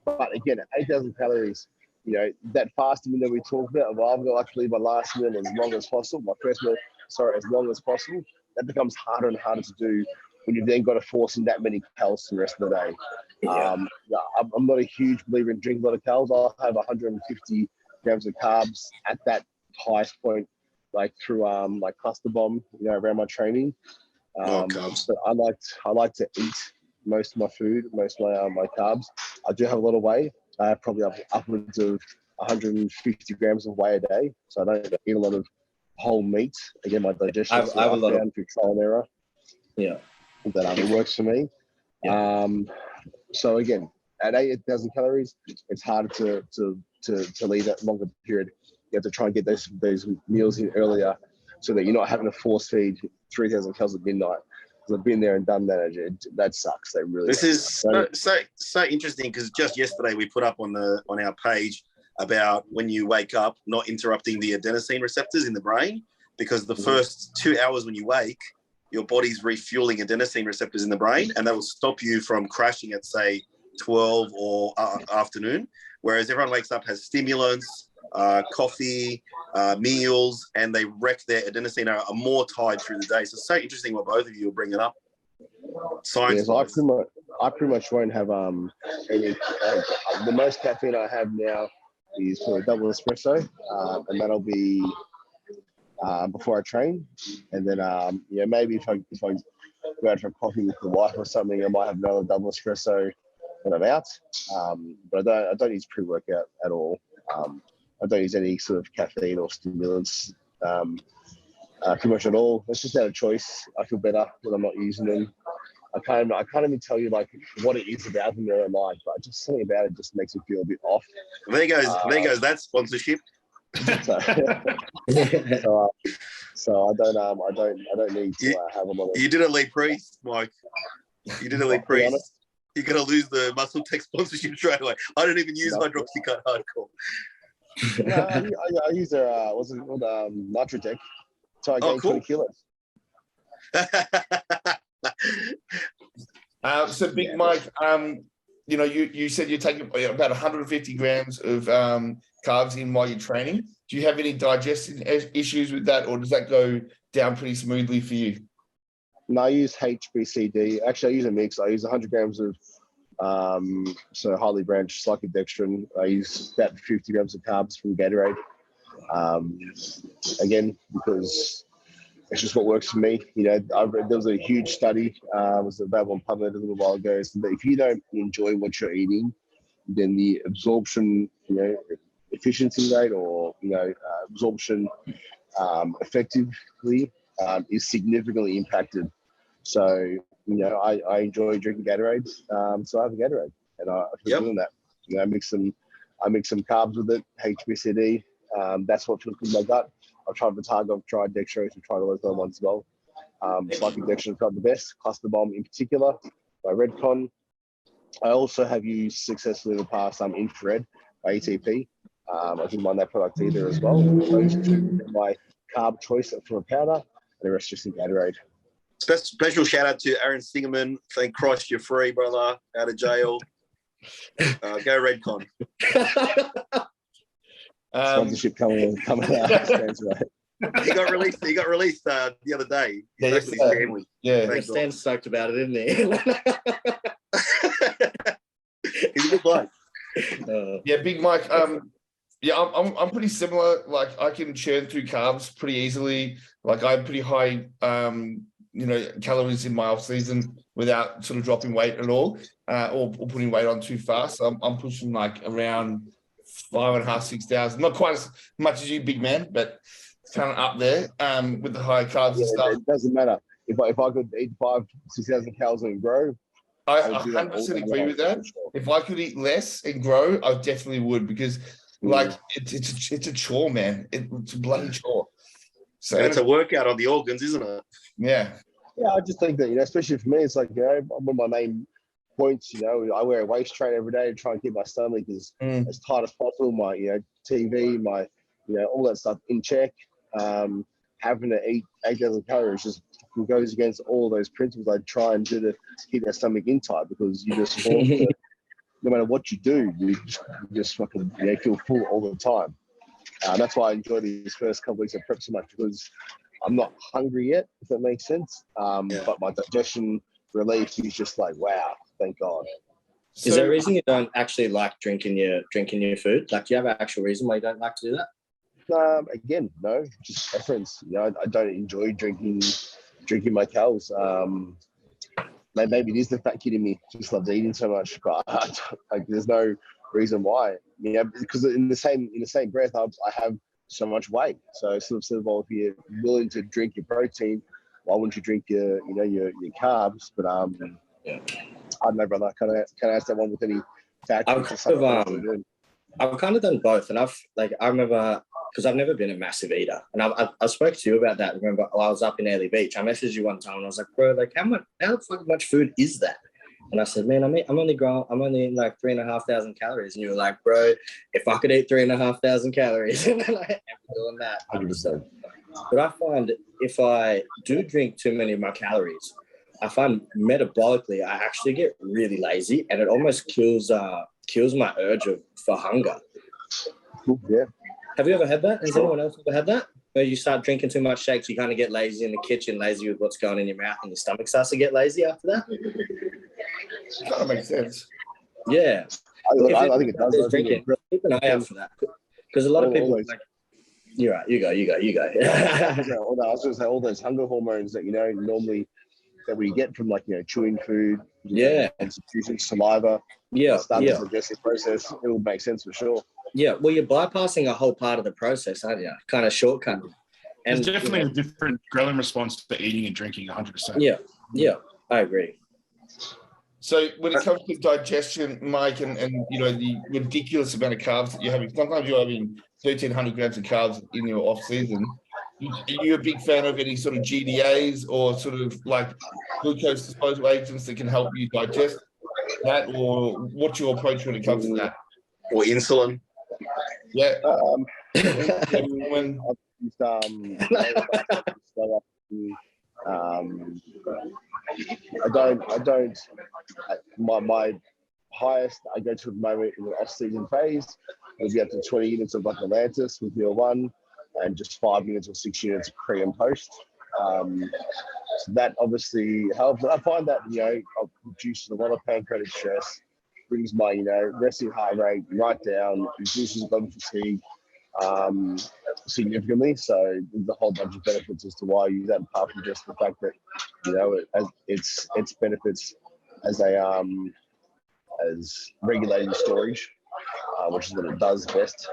But again, 8,000 calories, that fasting meal that we talked about, well, I've got to leave my last meal as long as possible, as long as possible. That becomes harder and harder to do when you've then got to force in that many calories the rest of the day. I'm not a huge believer in drinking a lot of calories. I'll have 150 grams of carbs at that highest point, like through like cluster bomb, around my training. Carbs. But I like to eat most of my food, most of my carbs. I do have a lot of whey. I have probably upwards of 150 grams of whey a day. So I don't eat a lot of whole meat. Again, my digestion I have a lot of through trial and error. Yeah. That it works for me. Yeah. So again, at 8,000 calories, it's harder to leave that longer period. You have to try and get those meals in earlier so that you're not having to force feed 3,000 calories at midnight. I've been there and done that. That sucks. They really. This is so interesting because just yesterday we put up on our page about when you wake up, not interrupting the adenosine receptors in the brain, because the first 2 hours when you wake, your body's refueling adenosine receptors in the brain, and that will stop you from crashing at say 12 or afternoon. Whereas everyone wakes up, has stimulants, coffee, meals, and they wreck their adenosine, are more tired through the day. So it's so interesting what both of you are bringing up. Science. Yes, I pretty much won't have any. The most caffeine I have now is for a double espresso, and that'll be before I train, and then maybe if I go out for a coffee with the wife or something, I might have another double espresso when I'm out. But I don't use pre-workout at all. I don't use any sort of caffeine or stimulants pretty much at all. It's just out of choice. I feel better when I'm not using them. I can't even tell you like what it is about them that I like, but just something about it just makes me feel a bit off. There goes that sponsorship. So I don't need to have a lot of. You did Elite Priest, Mike. You did Elite Priest. You're gonna lose the Muscle Tech sponsorship straight away. I don't even use Hydroxycut Hardcore. I use their what's it called, Nitrotech. So I gained 20 kilos. So Big Mike, you said you're taking about 150 grams of carbs in while you're training. Do you have any digestion issues with that, or does that go down pretty smoothly for you? No, I use HBCD. Actually, I use a mix. I use 100 grams of highly branched cyclodextrin. I use about 50 grams of carbs from Gatorade. Again, because it's just what works for me. There was a huge study, was available on PubMed a little while ago. So that if you don't enjoy what you're eating, then the absorption, efficiency rate or absorption effectively is significantly impacted. So I enjoy drinking Gatorade, so I have a Gatorade, and I feel doing that. I mix some carbs with it, HBCD. That's what feels good in my gut. I've tried Vitargo, I've tried dextrose, I've tried all those other ones as well. Cyclodextrin I've tried the best, cluster bomb in particular, by Redcon. I also have used successfully in the past infrared by ATP. I didn't mind that product either as well. Those two are my carb choice for a powder, and the rest just in Gatorade. Special shout out to Aaron Singerman. Thank Christ you're free, brother, out of jail. Go Redcon. Sponsorship coming out. He got released the other day. He's back with his family. Yeah, Stan's stoked about it, isn't he? He's a good bloke. Big Mike. I'm pretty similar. Like I can churn through carbs pretty easily. Like I have pretty high calories in my off season without sort of dropping weight at all, or putting weight on too fast. I'm pushing like around 5,500, 6,000. Not quite as much as you, big man, but it's kind of up there with the high carbs and stuff. It doesn't matter. If I could eat 5,000, 6,000 calories and grow, I 100% agree with that. If I could eat less and grow, I definitely would, because it's a chore, man. It's a bloody chore. So and it's a workout on the organs, isn't it? Yeah. Yeah, I just think that, especially for me, it's like, one of my main points, I wear a waist train every day to try and keep my stomach as tight as possible. My, TV, my, all that stuff in check. Having to eat 8,000 calories just goes against all those principles I try and do to keep that stomach in tight, because you just no matter what you do, you just fucking feel full all the time. That's why I enjoy these first couple of weeks of prep so much, because I'm not hungry yet, if that makes sense. But my digestion relief is just like, wow, thank God. Is there a reason you don't actually like drinking your food? Like, do you have an actual reason why you don't like to do that? Again, no, just preference. I don't enjoy drinking my cows. Maybe it is the fat kid in me, just loves eating so much. But there's no reason why. Because in the same breath, I have so much weight. So it's sort of said, well, if you're willing to drink your protein, why wouldn't you drink your carbs? But I don't know, brother. Can I ask that one with any fat? I've kind of done both, and I remember, because I've never been a massive eater, and I spoke to you about that. Remember, while I was up in Airlie Beach, I messaged you one time, and I was like, bro, like how much food is that? And I said, man, I'm only eating like 3,500 calories, and you were like, bro, if I could eat 3,500 calories, and then I am doing that 100%. But I find if I do drink too many of my calories, I find metabolically I actually get really lazy, and it almost kills my urge for hunger. Yeah. Have you ever had that? Has anyone else ever had that? Where you start drinking too much shakes, you kind of get lazy in the kitchen, lazy with what's going in your mouth, and your stomach starts to get lazy after that? Kind of makes sense. Yeah. I think it does. I think Drinking, keep an eye out for that. Because a lot of people, like, you're right, you go. I was going to say all those hunger hormones that, normally that we get from, like, chewing food, and using saliva, start the digestive process, it will make sense for sure. Yeah, well, you're bypassing a whole part of the process, aren't you? Kind of shortcut. And there's definitely a different ghrelin response to eating and drinking, 100%. Yeah, I agree. So when it comes to digestion, Mike, and the ridiculous amount of carbs that you're having, sometimes you're having 1,300 grams of carbs in your off season. Are you a big fan of any sort of GDAs or sort of like glucose disposal agents that can help you digest that, or what's your approach when it comes to that? Or insulin? Yeah. My highest I go to at the moment in the off-season phase will be up to 20 units of like Atlantis with meal one and just 5 units or 6 units of pre and post. So that obviously helps. And I find that, I've reduced a lot of pancreatic stress, brings my, resting heart rate right down, reduces blood fatigue significantly. So there's a whole bunch of benefits as to why I use that, apart from just the fact that, its benefits as as regulating storage, which is what it does best.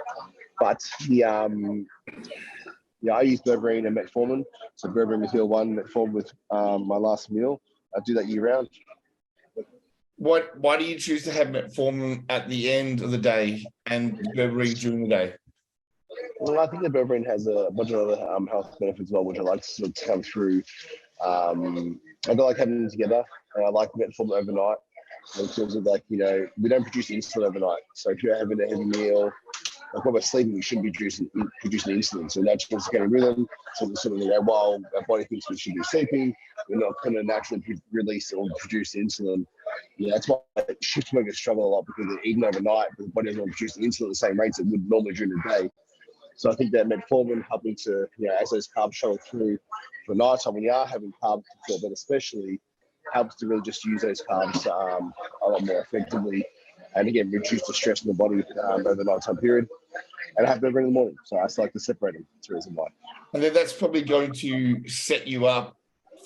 But I use berberine and metformin. So berberine with meal one, metformin with my last meal. I do that year round. Why do you choose to have metformin at the end of the day and berberine during the day? Well, I think the berberine has a bunch of other health benefits as well, which I like to sort of come through. I don't like having them together, and I like metformin overnight. In terms of like, we don't produce insulin overnight. So if you're having a heavy meal, like when we're sleeping, we shouldn't be producing insulin. So naturally it's getting rhythm. So we're sort of, while our body thinks we should be sleeping, we're not going to naturally release or produce insulin. That's why shift workers struggle a lot, because they're eating overnight, but the body doesn't produce the insulin at the same rates it would normally during the day. So I think that metformin helping to, as those carbs shuttle through for night time, when you are having carbs before bed especially, helps to really just use those carbs a lot more effectively, and again reduce the stress in the body over the nighttime period, and have them in the morning. So I just like to separate them. That's the reason why. And then that's probably going to set you up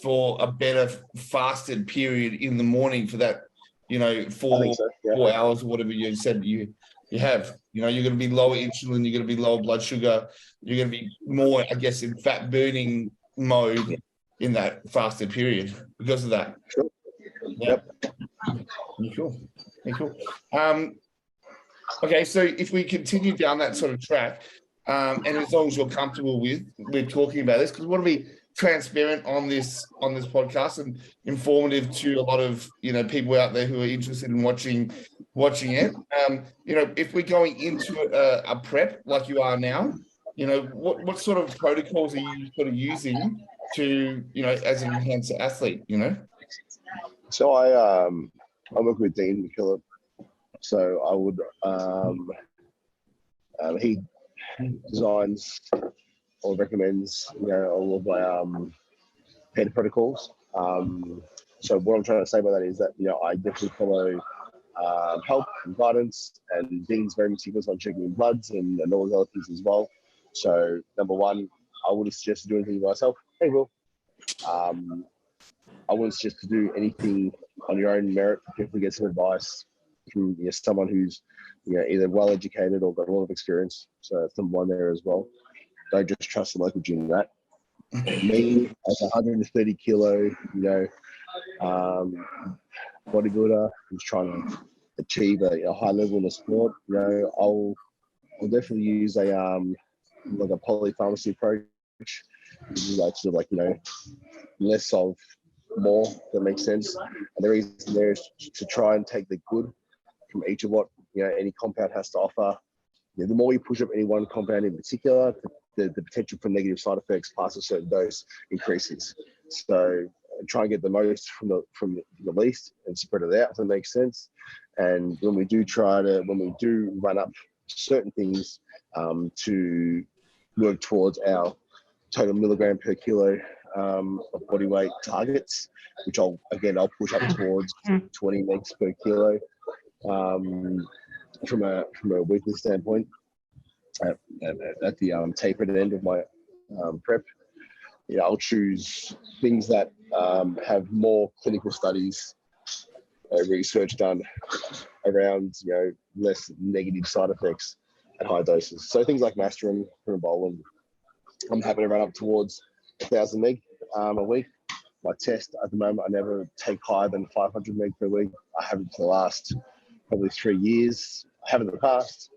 for a better fasted period in the morning for that, 4 hours or whatever you said you have. You're going to be lower insulin, you're going to be lower blood sugar, you're going to be more, I guess, in fat burning mode in that fasted period because of that. Sure. Yep. Cool. Okay, so if we continue down that sort of track, and as long as you're comfortable with talking about this, because we want to be transparent on this podcast and informative to a lot of people out there who are interested in watching it. If we're going into a prep like you are now, what sort of protocols are you sort of using to as an enhanced athlete? So I work with Dean McKillop. So I would he designs or recommends all of my head protocols. So what I'm trying to say by that is that I definitely follow help and guidance, and Dean's very meticulous on checking bloods and all those other things as well. So number one, I wouldn't suggest to do anything myself. Hey, Will. I wouldn't suggest to do anything on your own merit. Definitely get some advice from someone who's either well educated or got a lot of experience. So that's number one there as well. Don't just trust the local gym. That me as a 130 kilo, bodybuilder who's trying to achieve a high level in the sport, I'll definitely use a like a polypharmacy approach, like sort of like less of more. That makes sense. And the reason there is to try and take the good from each of what any compound has to offer. The more you push up any one compound in particular, the potential for negative side effects past a certain dose increases. So try and get the most from the least and spread it out, if that makes sense. And when we do run up certain things to work towards our total milligram per kilo of body weight targets, which I'll push up towards 20 megs per kilo from a weekly standpoint at the tapered end of my prep. I'll choose things that have more clinical studies, research done around less negative side effects at high doses. So things like Masterin, Perkett, I'm happy to run up towards 1,000 meg a week. My test at the moment, I never take higher than 500 meg per week. I haven't for the last probably 3 years. I haven't in the past.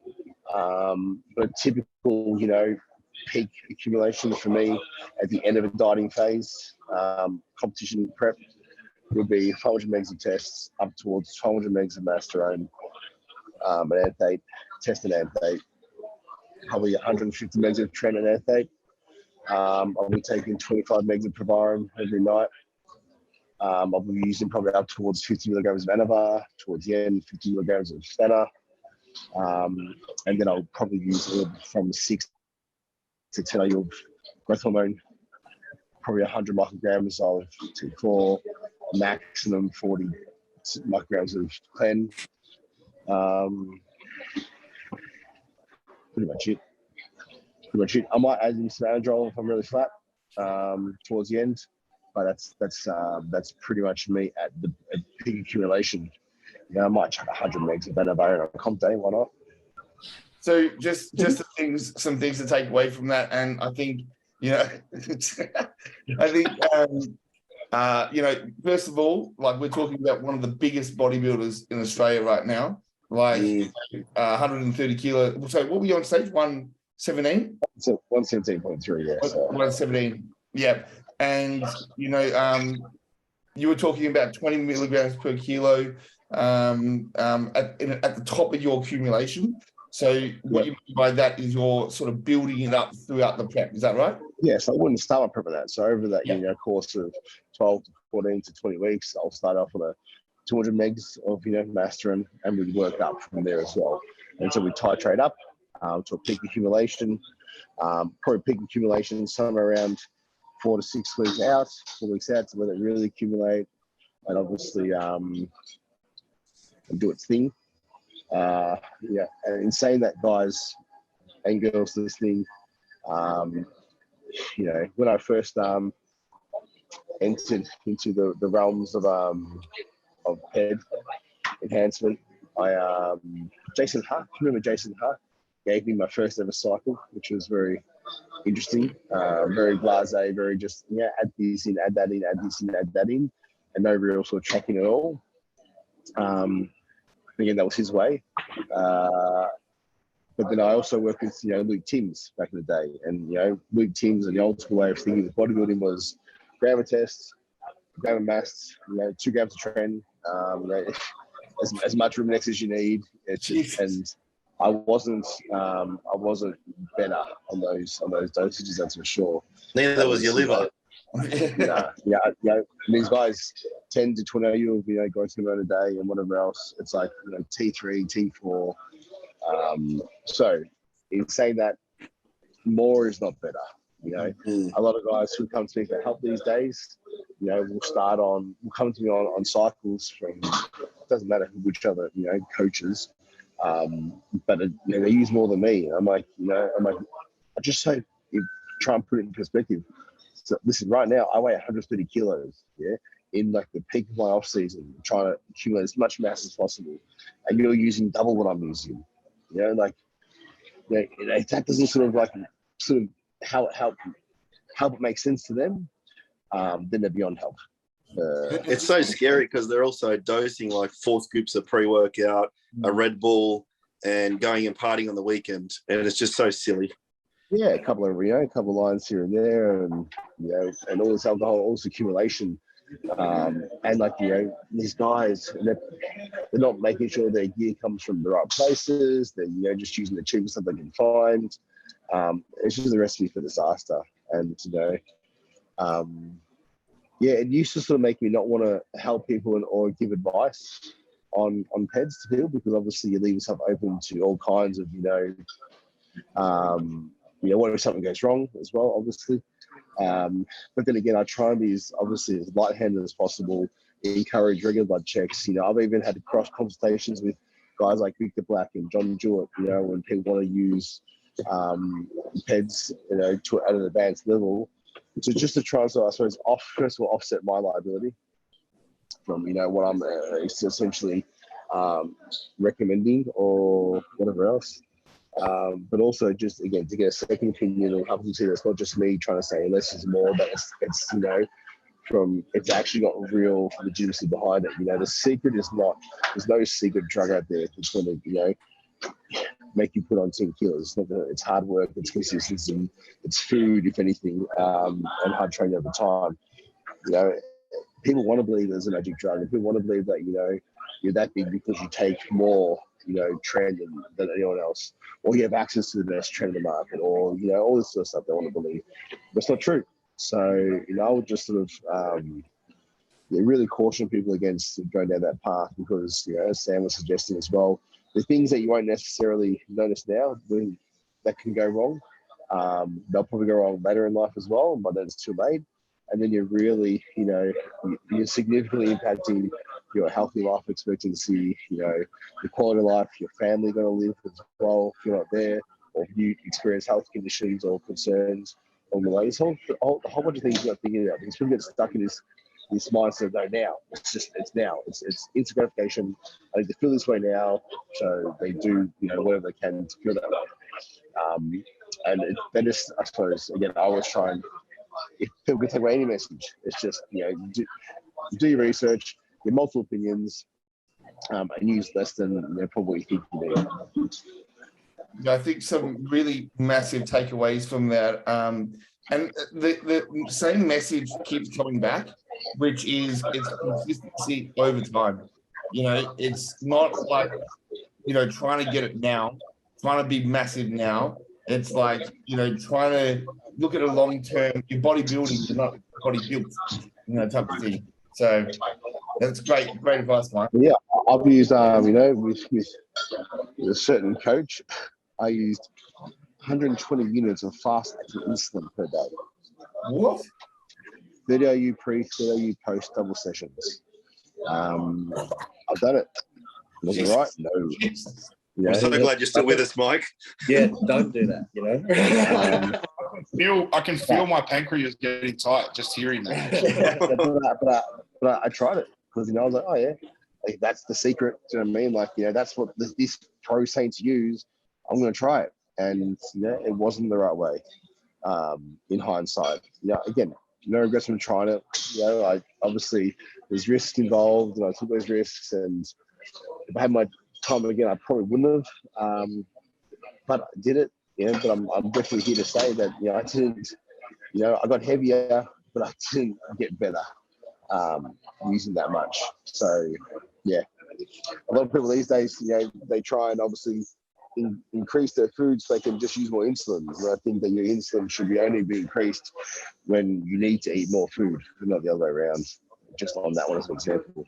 But typical, peak accumulation for me at the end of a dieting phase, competition prep, would be 500 megs of tests up towards 500 megs of Masterin, an anthate, test an anthate, probably 150 megs of Tren and anthate. I'll be taking 25 megs of Proviron every night. I'll be using probably up towards 50 milligrams of Anavar, towards the end, 50 milligrams of Stena. And then I'll probably use from 6 to 10 of growth hormone, probably 100 micrograms of T4, maximum 40 micrograms of Clen. Pretty much it. I might add in some Anadrol if I'm really flat towards the end, but that's pretty much me at the peak accumulation. I might chuck 100 megs of Anavar on a comp day. Why not? So just some things to take away from that, and I think first of all, like we're talking about one of the biggest bodybuilders in Australia right now, like 130 kilo. So what were you on stage? 117? So 117.3, yeah. 117, yeah. And you were talking about 20 milligrams per kilo at the top of your accumulation. So what you mean by that is you're sort of building it up throughout the prep. Is that right? Yes, I wouldn't start my prep with that. So over that course of 12 to 14 to 20 weeks, I'll start off with a 200 megs of Masterin, and we work up from there as well. And so we titrate up to a peak accumulation, probably peak accumulation somewhere around 4 to 6 weeks out, 4 weeks out to let it really accumulate, and obviously do its thing. And in saying that, guys and girls listening, when I first entered into the realms of head enhancement, Jason Hutt, remember Jason Hutt, gave me my first ever cycle, which was very interesting, very blasé, very just add this in, add that in, add this in, add that in, and no real sort of tracking at all. Again, that was his way. But then I also worked with Luke Timms back in the day, and Luke Timms and the old school way of thinking with bodybuilding was gram a test, gram of mass, 2 grams of Tren, as much Ruminex as you need. And I wasn't better on those dosages, that's for sure. Neither was your liver. These guys 10 to 20 you growth hormone a day and whatever else. It's like T3, T4. So in saying that, more is not better. A lot of guys who come to me for help these days, will come to me on cycles from, it doesn't matter which other coaches, but they use more than me. I'm like I just say, try and put it in perspective. So listen, right now I weigh 130 kilos, in like the peak of my off season, trying to accumulate as much mass as possible, and you're using double what I'm using. If that doesn't sort of help it make sense to them, then they're beyond help. It's so scary because they're also dosing like 4 scoops of pre-workout, a Red Bull, and going and partying on the weekend, and it's just so silly. Yeah, a couple of lines here and there, and and all this alcohol, all this accumulation, and these guys, they're not making sure their gear comes from the right places. They're just using the cheapest stuff they can find. It's just a recipe for disaster, and it used to sort of make me not want to help people or give advice on PEDs to people, because obviously you leave yourself open to all kinds of what if something goes wrong as well, obviously. But then again, I try and be as light-handed as possible, encourage regular blood checks. I've even had cross consultations with guys like Victor Black and John Jewett, when people want to use PEDs, at an advanced level. So just to try and, I suppose, first of all, offset my liability from, what I'm essentially recommending or whatever else. But also just, again, to get a second opinion or help consider it's not just me trying to say less is more, but it's it's actually got real legitimacy behind it. The secret is not, there's no secret drug out there that's going to, make you put on 10 kilos. It's hard work, it's consistency, it's food, if anything, and hard training over time. People want to believe there's a magic drug, and people want to believe that, you're that big because you take more, trend than anyone else, or you have access to the best trend in the market, or, all this sort of stuff they want to believe. But it's not true. So, I would just sort of really caution people against going down that path because, as Sam was suggesting as well, the things that you won't necessarily notice now that can go wrong, they'll probably go wrong later in life as well, but then it's too late. And then you're really, you're significantly impacting your healthy life expectancy, your quality of life, your family going to live as well if you're not there, or if you experience health conditions or concerns on the way. It's a whole bunch of things you've got to think about because people get stuck in this mindset of, no, now. It's now. It's instant gratification. I need to feel this way now. So they do, whatever they can to feel that way. And they just, I suppose, again, I always try and, if people can take away any message, it's just, do your research, get multiple opinions, and use less than probably you think you need. I think some really massive takeaways from that. And the same message keeps coming back, which is it's consistency over time. It's not like, trying to get it now, trying to be massive now. It's like, trying to look at a long-term, you're bodybuilding, you're not bodybuilt, type of thing. So that's great advice, Mike. Yeah, I've used, with a certain coach, I used 120 units of fast-acting insulin per day. What? 30 IU pre, 30 IU post double sessions. I've done it. Was it right? No. I'm so glad you're still with us, Mike. Yeah, don't do that, I can feel my pancreas getting tight just hearing that. but I tried it because, I was like, oh, yeah, like, that's the secret. Do you know what I mean? Like, that's what these pro saints use. I'm going to try it. And, it wasn't the right way in hindsight. Again, no regrets from trying it. Obviously there's risks involved and I took those risks. And if I had my time again, I probably wouldn't have. But I did it. But I'm definitely here to say that, I didn't, I got heavier, but I didn't get better using that much. So, yeah, a lot of people these days, they try and obviously increase their food so they can just use more insulin. I think that your insulin should only be increased when you need to eat more food, not the other way around. Just on that one as an example.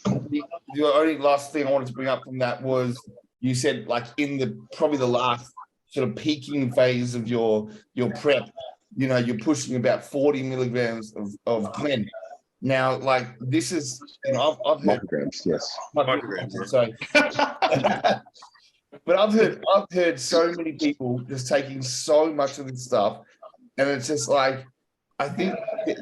The only last thing I wanted to bring up from that was you said, like, in probably the last sort of peaking phase of your prep, you're pushing about 40 milligrams of clen. Now, like, this is, I've heard micrograms, yes. Micrograms, so but I've heard so many people just taking so much of this stuff, and it's just like, I think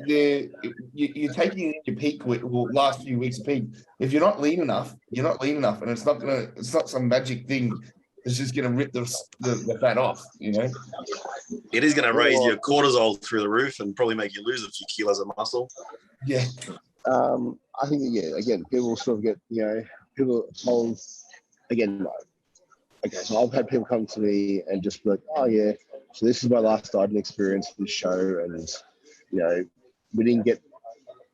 you're taking your peak last few weeks of peak. If you're not lean enough, you're not lean enough, and it's not some magic thing that's just gonna rip the fat off. It is going to raise your cortisol through the roof and probably make you lose a few kilos of muscle. Yeah. I think, again, people sort of get, people told, again, okay, so I've had people come to me and just be like, oh, yeah, so this is my last dieting experience for this show, and, we didn't get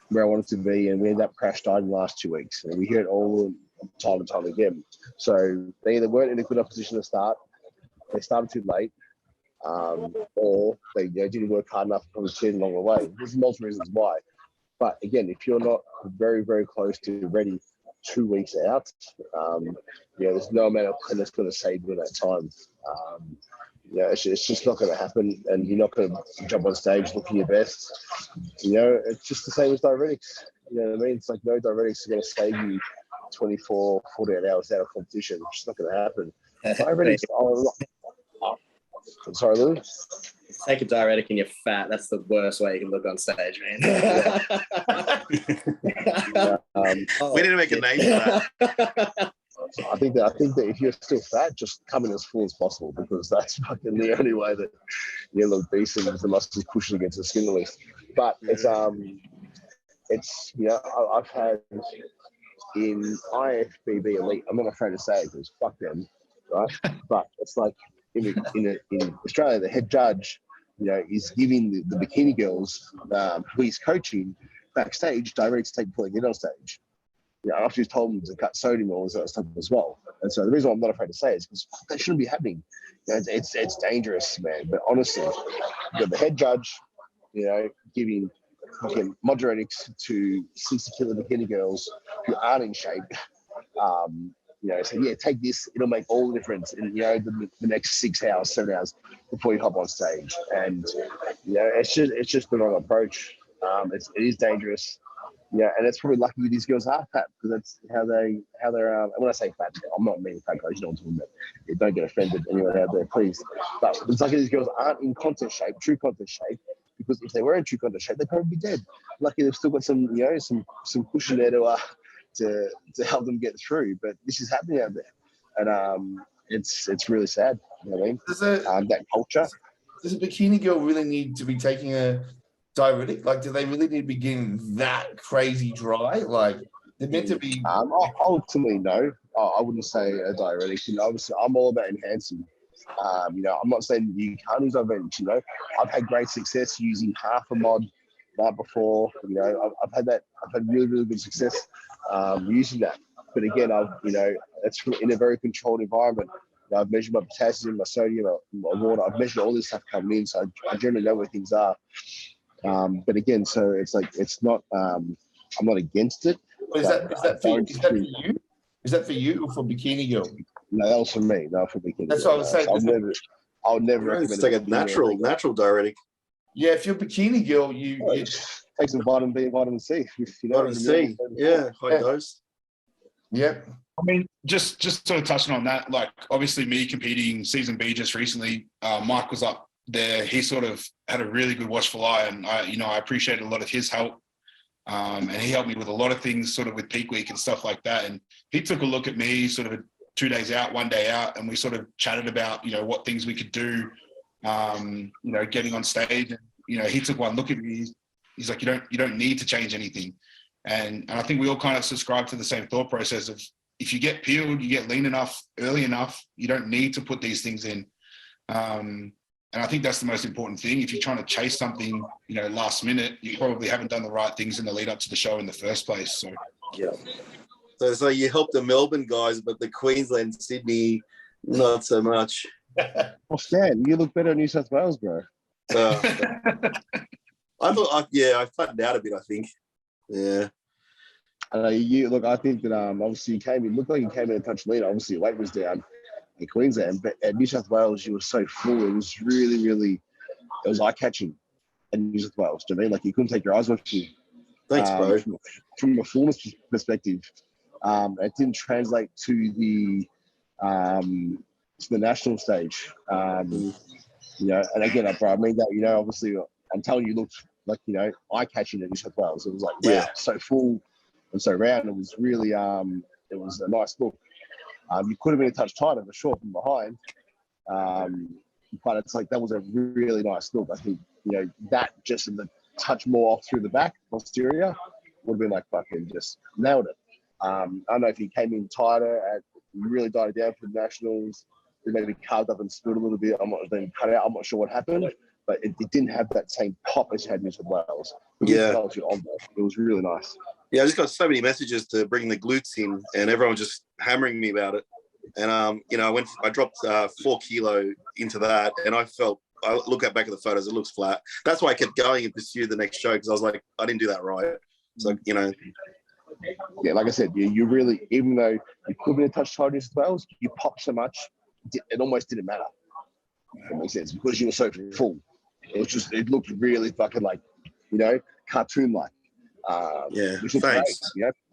where I wanted to be, and we ended up crash dieting the last 2 weeks. And we hear it all time and time again. So they either weren't in a good enough position to start, they started too late, or they didn't work hard enough to proceed along the way. There's multiple reasons why. But again, if you're not very, very close to ready 2 weeks out, there's no amount of clean that's going to save you in that time. it's just not going to happen, and you're not going to jump on stage looking your best. It's just the same as diuretics. You know what I mean? It's like no diuretics are going to save you 24, 48 hours out of competition. It's just not going to happen. Diuretics I'm sorry, Louis? Take a diuretic and you're fat. That's the worst way you can look on stage, man. We need to make a name for that. I think that if you're still fat, just come in as full as possible, because that's fucking the only way that you look decent, is the muscles pushing against the skin release. But it's I've had in IFBB Elite. I'm not afraid to say it because fuck them, right? But it's like in Australia, the head judge, is giving the bikini girls who he's coaching backstage direct to take before they get on stage. After he's told them to cut sodium and all this other stuff as well. And so the reason why I'm not afraid to say it is because that shouldn't be happening. It's dangerous, man. But honestly, you got the head judge, giving fucking moderates to 60-kilo bikini girls who aren't in shape. So take this, it'll make all the difference in the next 6 hours, 7 hours before you hop on stage. And it's just the wrong approach. It is dangerous. And it's probably lucky these girls are fat, because that's how they're. When I say fat, I'm not meaning fat guys. You know what I'm talking about. Don't get offended, anyone out there, please. But it's lucky these girls aren't in contest shape, true contest shape, because if they were in true contest shape, they'd probably be dead. Lucky they've still got some cushion there to help them get through. But this is happening out there, and it's really sad. You know what I mean? That culture. Does a bikini girl really need to be taking a diuretic? Like, do they really need to be getting that crazy dry? Like, they're meant to be. Ultimately, no. I wouldn't say a diuretic. Obviously, I'm all about enhancing. I'm not saying you can't use diuretics. I've had great success using half a mod night before. I've had really, really good success using that. But again, it's in a very controlled environment. I've measured my potassium, my sodium, my water. I've measured all this stuff coming in, so I generally know where things are. But again, so it's like, it's not. I'm not against it. Is that for you? Is that for you or for bikini girl? No, that was for me. No, for bikini. That's what I was saying. I would never recommend. It's like a natural diuretic. Yeah, if you're a bikini girl, you take some vitamin B and vitamin C. Vitamin C, high dose. Yeah. I mean, just sort of touching on that, like obviously me competing season B just recently, Mike was up there. He sort of had a really good watchful eye, and I appreciated a lot of his help. And he helped me with a lot of things sort of with peak week and stuff like that. And he took a look at me sort of 2 days out, 1 day out, and we sort of chatted about, what things we could do, getting on stage. And, he took one look at me. He's like, you don't need to change anything. And I think we all kind of subscribe to the same thought process of, if you get peeled, you get lean enough, early enough, you don't need to put these things in. And I think that's the most important thing. If you're trying to chase something, last minute, you probably haven't done the right things in the lead up to the show in the first place. So, yeah. So you helped the Melbourne guys, but the Queensland, Sydney, not so much. Well, Stan, you look better in New South Wales, bro. I flattened out a bit, I think. Yeah. I think that obviously looked like you came in a touch lean. Obviously, your weight was down in Queensland, but at New South Wales, you were so full. It was really, really, it was eye-catching in New South Wales. Do you know what I mean? Like, you couldn't take your eyes off you. Thanks, bro. From a fullness perspective, it didn't translate to the national stage. And again, bro, I mean that, obviously, I'm telling you, looked like, eye-catching in New South Wales. It was like, wow, so full and so round. It was really, it was a nice look. You could have been a touch tighter for sure from behind, but it's like, that was a really nice look. I think, that just in the touch more off through the back posterior would have been like fucking just nailed it. I don't know if he came in tighter, you really died it down for the nationals. It maybe carved up and split a little bit. Then cut out. I'm not sure what happened, but it didn't have that same pop as you had in New South Wales. It was really nice. Yeah, I just got so many messages to bring the glutes in, and everyone was just hammering me about it. And I dropped 4 kilo into that, and I look back at the photos, it looks flat. That's why I kept going and pursued the next show, because I was like, I didn't do that right. So Yeah, like I said, you really, even though you could be a touch tighter as well, you popped so much, it almost didn't matter. That makes sense, because you were so full. It looked really fucking like, cartoon-like. Which looked great.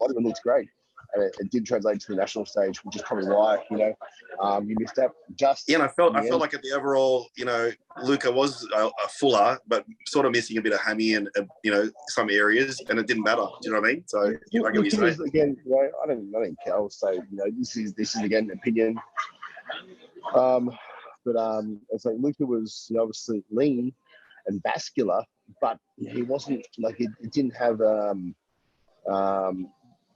Bodybuilding looked great. And it did translate to the national stage, which is probably why, you missed out. And I felt like at the overall, Luca was a fuller, but sort of missing a bit of hammy and, some areas, and it didn't matter. Do you know what I mean? So I get what you're saying. Again, I don't care. I'll say, this is again an opinion. But it's like Luca was obviously lean and vascular, but he wasn't like it didn't have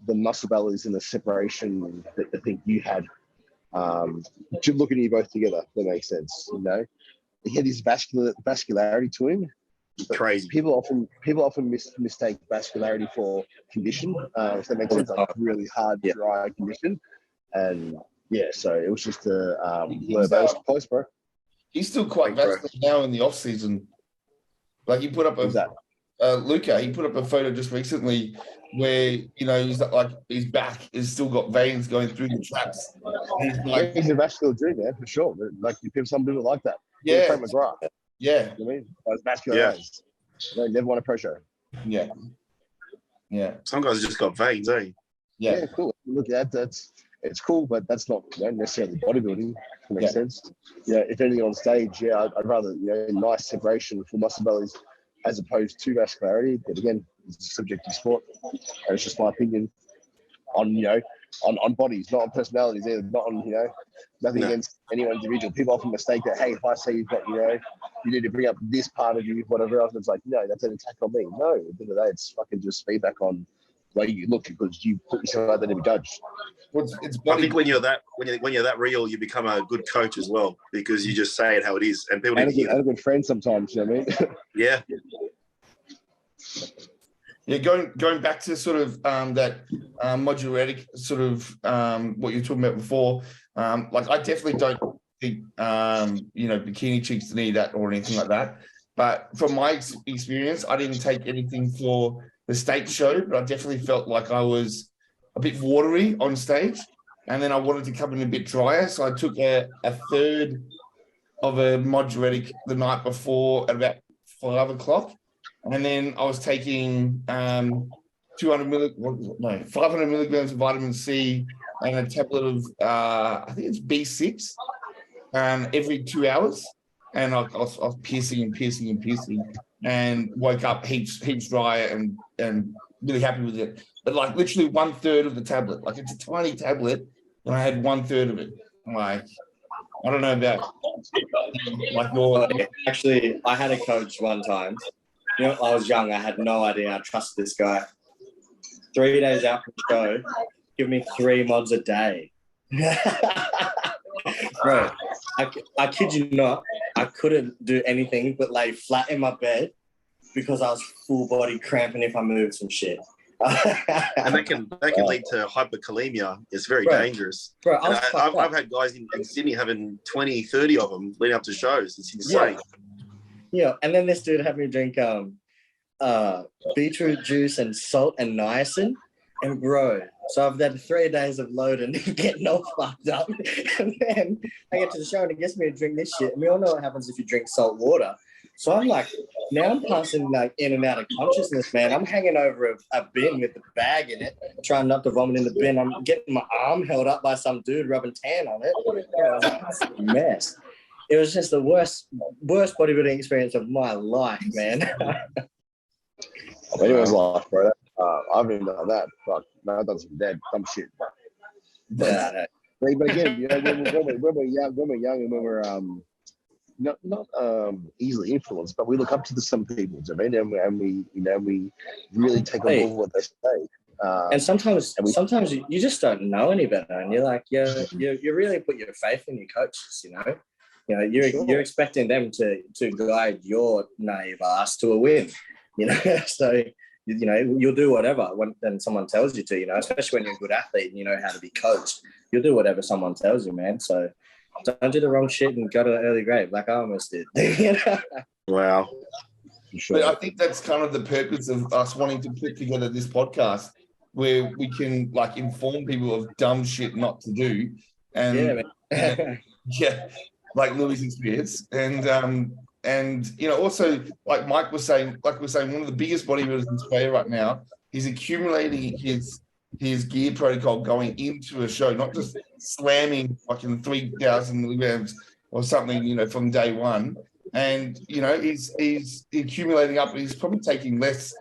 the muscle bellies and the separation that I think you had. Looking at you both together, that makes sense. He had this vascularity to him. Crazy. People often mistake vascularity for condition. If that makes sense, like really hard, dry condition. And so it was just a close, bro. He's still quite vascular now in the off season. Like he put up Luca. He put up a photo just recently where he's like his back has still got veins going through the traps. He's a vascular dude, man, for sure. Like some people like that. Yeah, Frank McGrath. Yeah, I mean, those vascular eyes. They never want to pressure. Yeah. Some guys just got veins, eh? Yeah, cool. Look at that. It's cool, but that's not necessarily bodybuilding. That makes sense. If anything on stage, I'd rather nice separation for muscle bellies as opposed to vascularity. But again, it's a subjective sport, and it's just my opinion on bodies, not on personalities either. Not on nothing against any one individual. People often mistake that. Hey, if I say you've got you need to bring up this part of you, whatever else, it's like that's an attack on me. No, at the end of the day, it's fucking just feedback on the way you look because you put yourself out there to be judged. I think when you're that real, you become a good coach as well because you just say it how it is, and people and a good friend sometimes. You know what I mean? Yeah. Yeah, going back to sort of that modulatic sort of what you were talking about before. Like I definitely don't think bikini chicks need that or anything like that. But from my experience, I didn't take anything for the stage show, but I definitely felt like I was a bit watery on stage, and then I wanted to come in a bit drier, so I took a third of a modulatic the night before at about 5 o'clock. And then I was taking 500 milligrams of vitamin C and a tablet of, I think it's B6 every 2 hours. And I was piercing and woke up heaps drier and really happy with it. But like literally 1/3 of the tablet, like it's a tiny tablet and I had 1/3 of it. Like, I don't know about like your... Actually, I had a coach one time. I was young. I had no idea. I trusted this guy. 3 days out from the show, give me 3 mods a day. Bro, I kid you not, I couldn't do anything but lay flat in my bed because I was full body cramping if I moved some shit. And that can lead to hyperkalemia. It's very dangerous. Bro, I've had guys in Sydney having 20, 30 of them leading up to shows. It's insane. Yeah, and then this dude had me drink beetroot juice and salt and niacin, and bro, so I've had 3 days of loading and getting all fucked up, and then I get to the show and it gets me to drink this shit. And we all know what happens if you drink salt water. So I'm like, now I'm passing like in and out of consciousness, man. I'm hanging over a bin with the bag in it, trying not to vomit in the bin. I'm getting my arm held up by some dude rubbing tan on it. It's a mess. It was just the worst bodybuilding experience of my life, man. Anyone's life, bro. I've been done that. Fuck, no, I've done some dumb shit. But again, when we're young and when we're not easily influenced, but we look up to some people, I mean, and we really take on board what they say. And sometimes you just don't know any better, and you're like, you really put your faith in your coaches, you're expecting them to guide your naive ass to a win, so you'll do whatever when someone tells you to, especially when you're a good athlete and you know how to be coached. You'll do whatever someone tells you, man. So don't do the wrong shit and go to the early grave like I almost did. Wow. Sure. But I think that's kind of the purpose of us wanting to put together this podcast where we can like inform people of dumb shit not to do. And like Louis' experience, and you know, also like Mike was saying, one of the biggest bodybuilders in Australia right now, he's accumulating his gear protocol going into a show, not just slamming fucking 3,000 milligrams or something, you know, from day one. And you know, he's accumulating up. He's probably taking less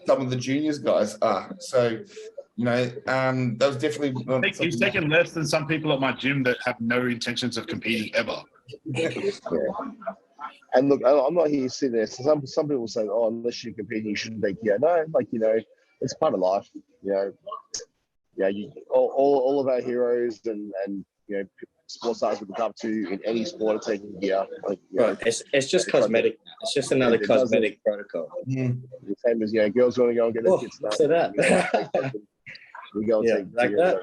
some of the juniors guys are. So, you know, that was definitely. He's taking less than some people at my gym that have no intentions of competing ever. Yeah. And look, I'm not here sitting there. So some people say, "Oh, unless you're competing, you shouldn't take care." No, like, you know, it's part of life. You know, yeah, all of our heroes and you know, sports stars we look up to in any sport are taking gear. Like, you know, it's just cosmetic. It's just another cosmetic protocol. The same as, you know, girls want to go and get their kids done. So that. We go and take like that.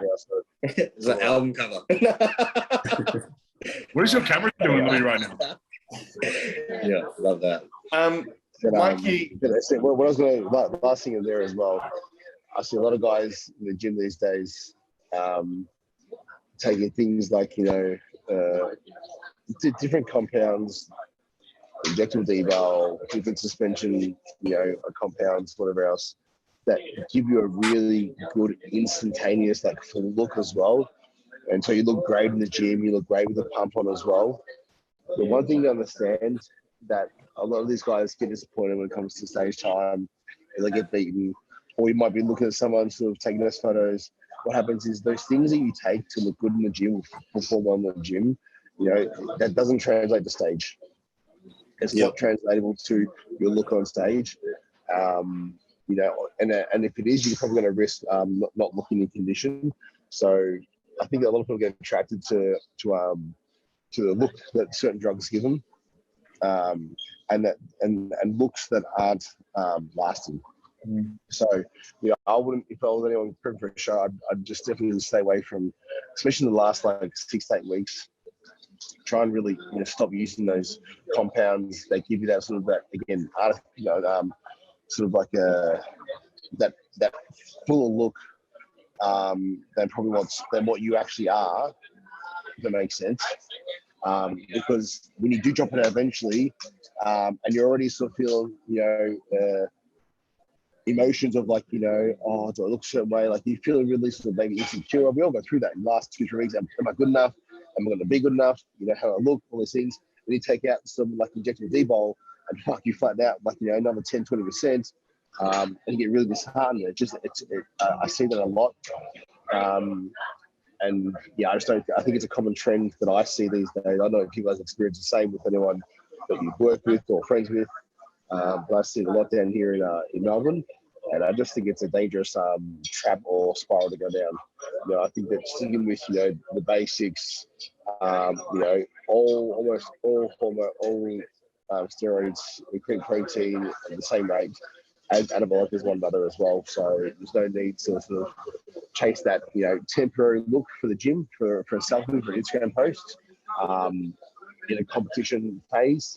It's an album cover. What is your camera doing right now? Yeah, love that. Mikey, what I was going to last thing in there as well. I see a lot of guys in the gym these days taking things like, you know, different compounds, injectable deval, different suspension, you know, compounds, whatever else, that give you a really good instantaneous like full look as well. And so you look great in the gym, you look great with the pump on as well. The one thing to understand that a lot of these guys get disappointed when it comes to stage time, they get beaten, or you might be looking at someone sort of taking those photos. What happens is those things that you take to look good in the gym, perform well in the gym, you know, that doesn't translate to stage. It's not translatable to your look on stage. You know, and if it is, you're probably going to risk not looking in condition. So I think a lot of people get attracted to the look that certain drugs give them, and looks that aren't lasting. So, you know, I wouldn't, if I was anyone prepping for a show, I'd just definitely stay away from, especially in the last like 6 to 8 weeks. Try and really, you know, stop using those compounds. They give you that sort of that, again, you know, sort of like that fuller look than what you actually are, if that makes sense. Because when you do drop it out eventually, and you're already sort of feeling, you know, emotions of like, you know, oh, do I look a certain way? Like you're feeling really sort of maybe insecure. We all go through that in the last 2-3 weeks. Am I good enough? Am I going to be good enough? You know, how I look, all these things. Then you take out some like injectable D-bol and fuck, you flatten out like, you know, another 10-20%, and you get really disheartened. I see that a lot. And yeah, I think it's a common trend that I see these days. I don't know if people have experienced the same with anyone that you work with or friends with, but I see it a lot down here in Melbourne, and I just think it's a dangerous trap or spiral to go down. You know, I think that sticking with, you know, the basics, you know, almost all steroids, including protein at the same rate, as anabolic as one another as well. So there's no need to sort of chase that, you know, temporary look for the gym, for a selfie, for an Instagram post, in a competition phase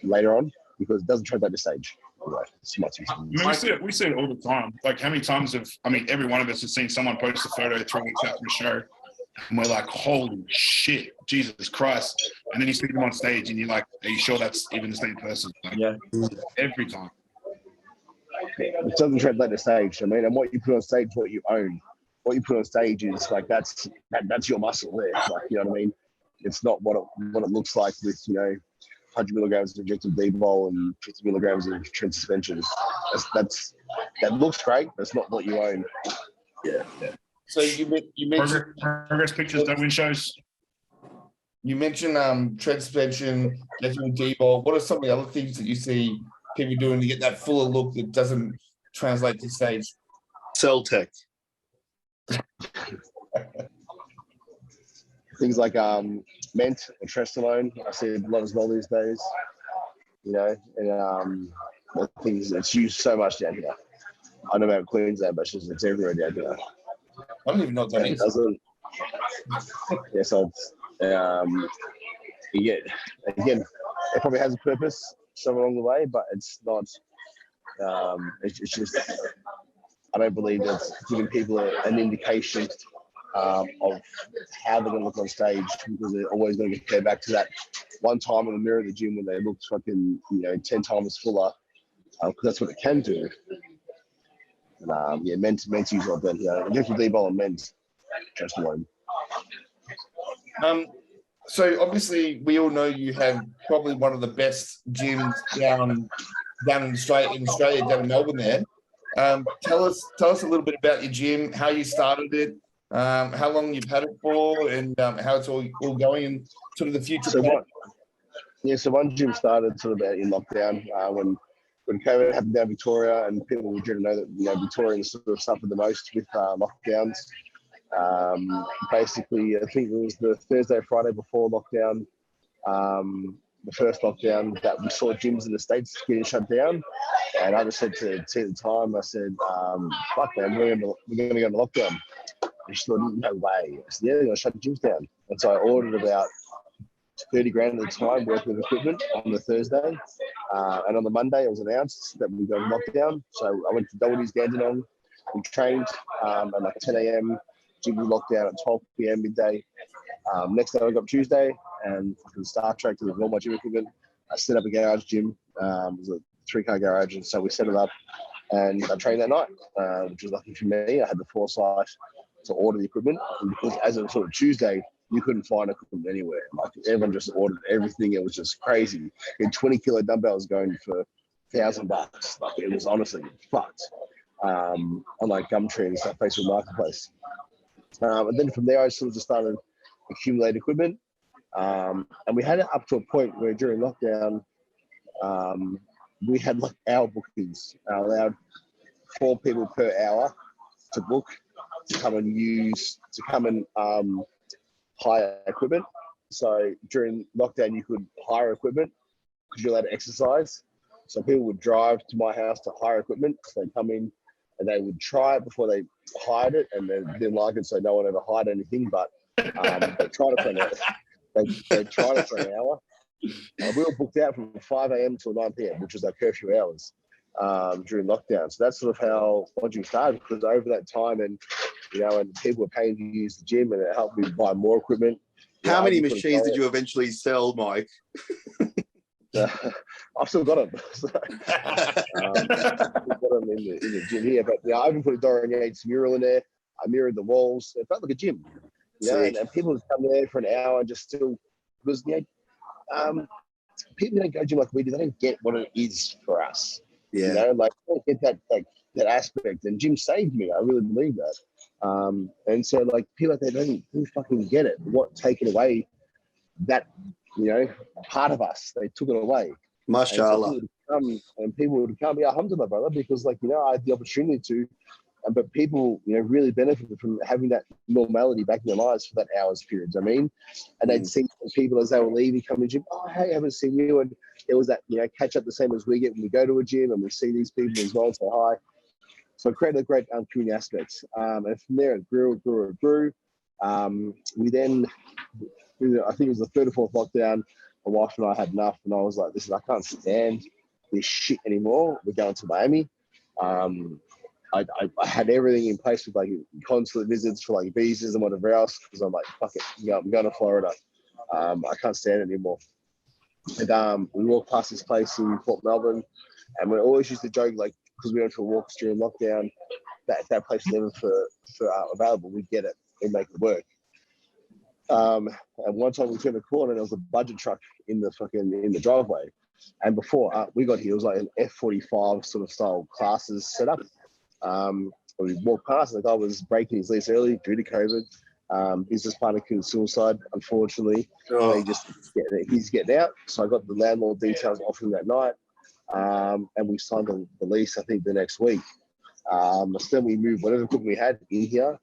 later on, because it doesn't translate to stage. Anyway, it's much easier. We see it all the time. Like how many times every one of us has seen someone post a photo 3 weeks after a show, and we're like, holy shit, Jesus Christ. And then you see them on stage and you're like, are you sure that's even the same person? Like, Yeah. Every time. It doesn't translate to stage. I mean, and what you put on stage is what you own. What you put on stage is like that's your muscle there. Like, you know what I mean? It's not what it looks like with, you know, 100 milligrams of injected D-bol and 50 milligrams of trim suspension. That looks great. That's not what you own. Yeah. so you mentioned Progress pictures don't win shows. you mentioned tread suspension, injectable D-bol. What are some of the other things that you see people doing to get that fuller look that doesn't translate to stage? Cell tech. Things like Ment or Trestellone, I see a lot as well these days. You know, and things, it's used so much down here. I don't know about Queensland, but it's everywhere down here. I don't even know what that is. Yeah, so you get, again, it probably has a purpose somewhere along the way, but it's not. It's just, I don't believe that's giving people an indication of how they're going to look on stage, because they're always going to compare back to that one time in the mirror of the gym when they looked fucking, 10 times fuller, because that's what it can do. And men's use like that. Different deball and men's just one. So obviously we all know you have probably one of the best gyms down in Australia, down in Melbourne there. Tell us a little bit about your gym, how you started it, how long you've had it for, and how it's all going, and sort of the future. So one gym started sort of about in lockdown when COVID happened down in Victoria, and people were due to know that Victorians sort of suffered the most with lockdowns. Basically, I think it was the Thursday, Friday before lockdown, the first lockdown, that we saw gyms in the States getting shut down. And I just said to at the time, I said, fuck man, we're going to go into lockdown. And she thought, no way. I said, yeah, they're going to shut the gyms down. And so I ordered about 30 grand at the time worth of equipment on the Thursday. And on the Monday, it was announced that we got lockdown. So I went to Doherty's Dandenong. We trained at like 10 a.m. Gym was locked down at 12 p.m. midday. Next day I got Tuesday and fucking Star Trek with all my gym equipment. I set up a garage gym. It was a 3-car garage, and so we set it up and I trained that night, which was lucky for me. I had the foresight to order the equipment, and because as it was sort of Tuesday, you couldn't find equipment anywhere. Like everyone just ordered everything. It was just crazy. We had 20-kilo dumbbells going for $1,000. Like it was honestly fucked. On like Gumtree and stuff, Facebook Marketplace. And then from there, I sort of just started accumulate equipment. And we had it up to a point where during lockdown, we had like hour bookings. I allowed 4 people per hour to book, to come and hire equipment. So during lockdown, you could hire equipment because you're allowed to exercise. So people would drive to my house to hire equipment. So they'd come in and they would try it before they hired it, and they didn't like it, so no one ever hired anything. But they tried it for an hour. They tried it for an hour. We were booked out from 5 a.m. till 9 p.m., which was our curfew hours during lockdown. So that's sort of how lodging started, because over that time, and people were paying to use the gym, and it helped me buy more equipment. How many machines did you eventually sell, Mike? I've still got them. I've got them in the gym here, but I even put a Dorian Yates mural in there. I mirrored the walls. It felt like a gym, and people would come there for an hour and just still, because people don't go gym like we do. They don't get what it is for us. Yeah, they don't get that aspect. And gym saved me. I really believe that. And so people they don't fucking get it. What taken away that part of us, they took it away. Mashallah. And people would come, alhamdulillah, brother, because I had the opportunity to, but people really benefited from having that normality back in their lives for that hours periods. And they'd see people as they were leaving come to the gym. Oh, hey, I haven't seen you. And it was that we catch up the same as we get when we go to a gym, and we see these people as well and say hi. So it created a great community aspect. And from there it grew. We then, I think it was the 3rd or 4th lockdown, my wife and I had enough, and I was like, listen, I can't stand this shit anymore. We're going to Miami. I had everything in place with consulate visits for visas and whatever else, because I'm like, fuck it, I'm going to Florida. I can't stand it anymore. And we walked past this place in Port Melbourne, and we always used to joke, because we went for walks during lockdown, that if that place was never for available, we'd get it and make it work. And one time we turned the corner, and there was a budget truck in the driveway. And before we got here, it was like an F45 sort of style classes set up. We walked past, and the guy was breaking his lease early due to COVID. Business partner committed suicide, unfortunately. Oh. He's getting out. So I got the landlord details off him that night. And we signed the lease, I think, the next week. So then we moved whatever equipment we had in here.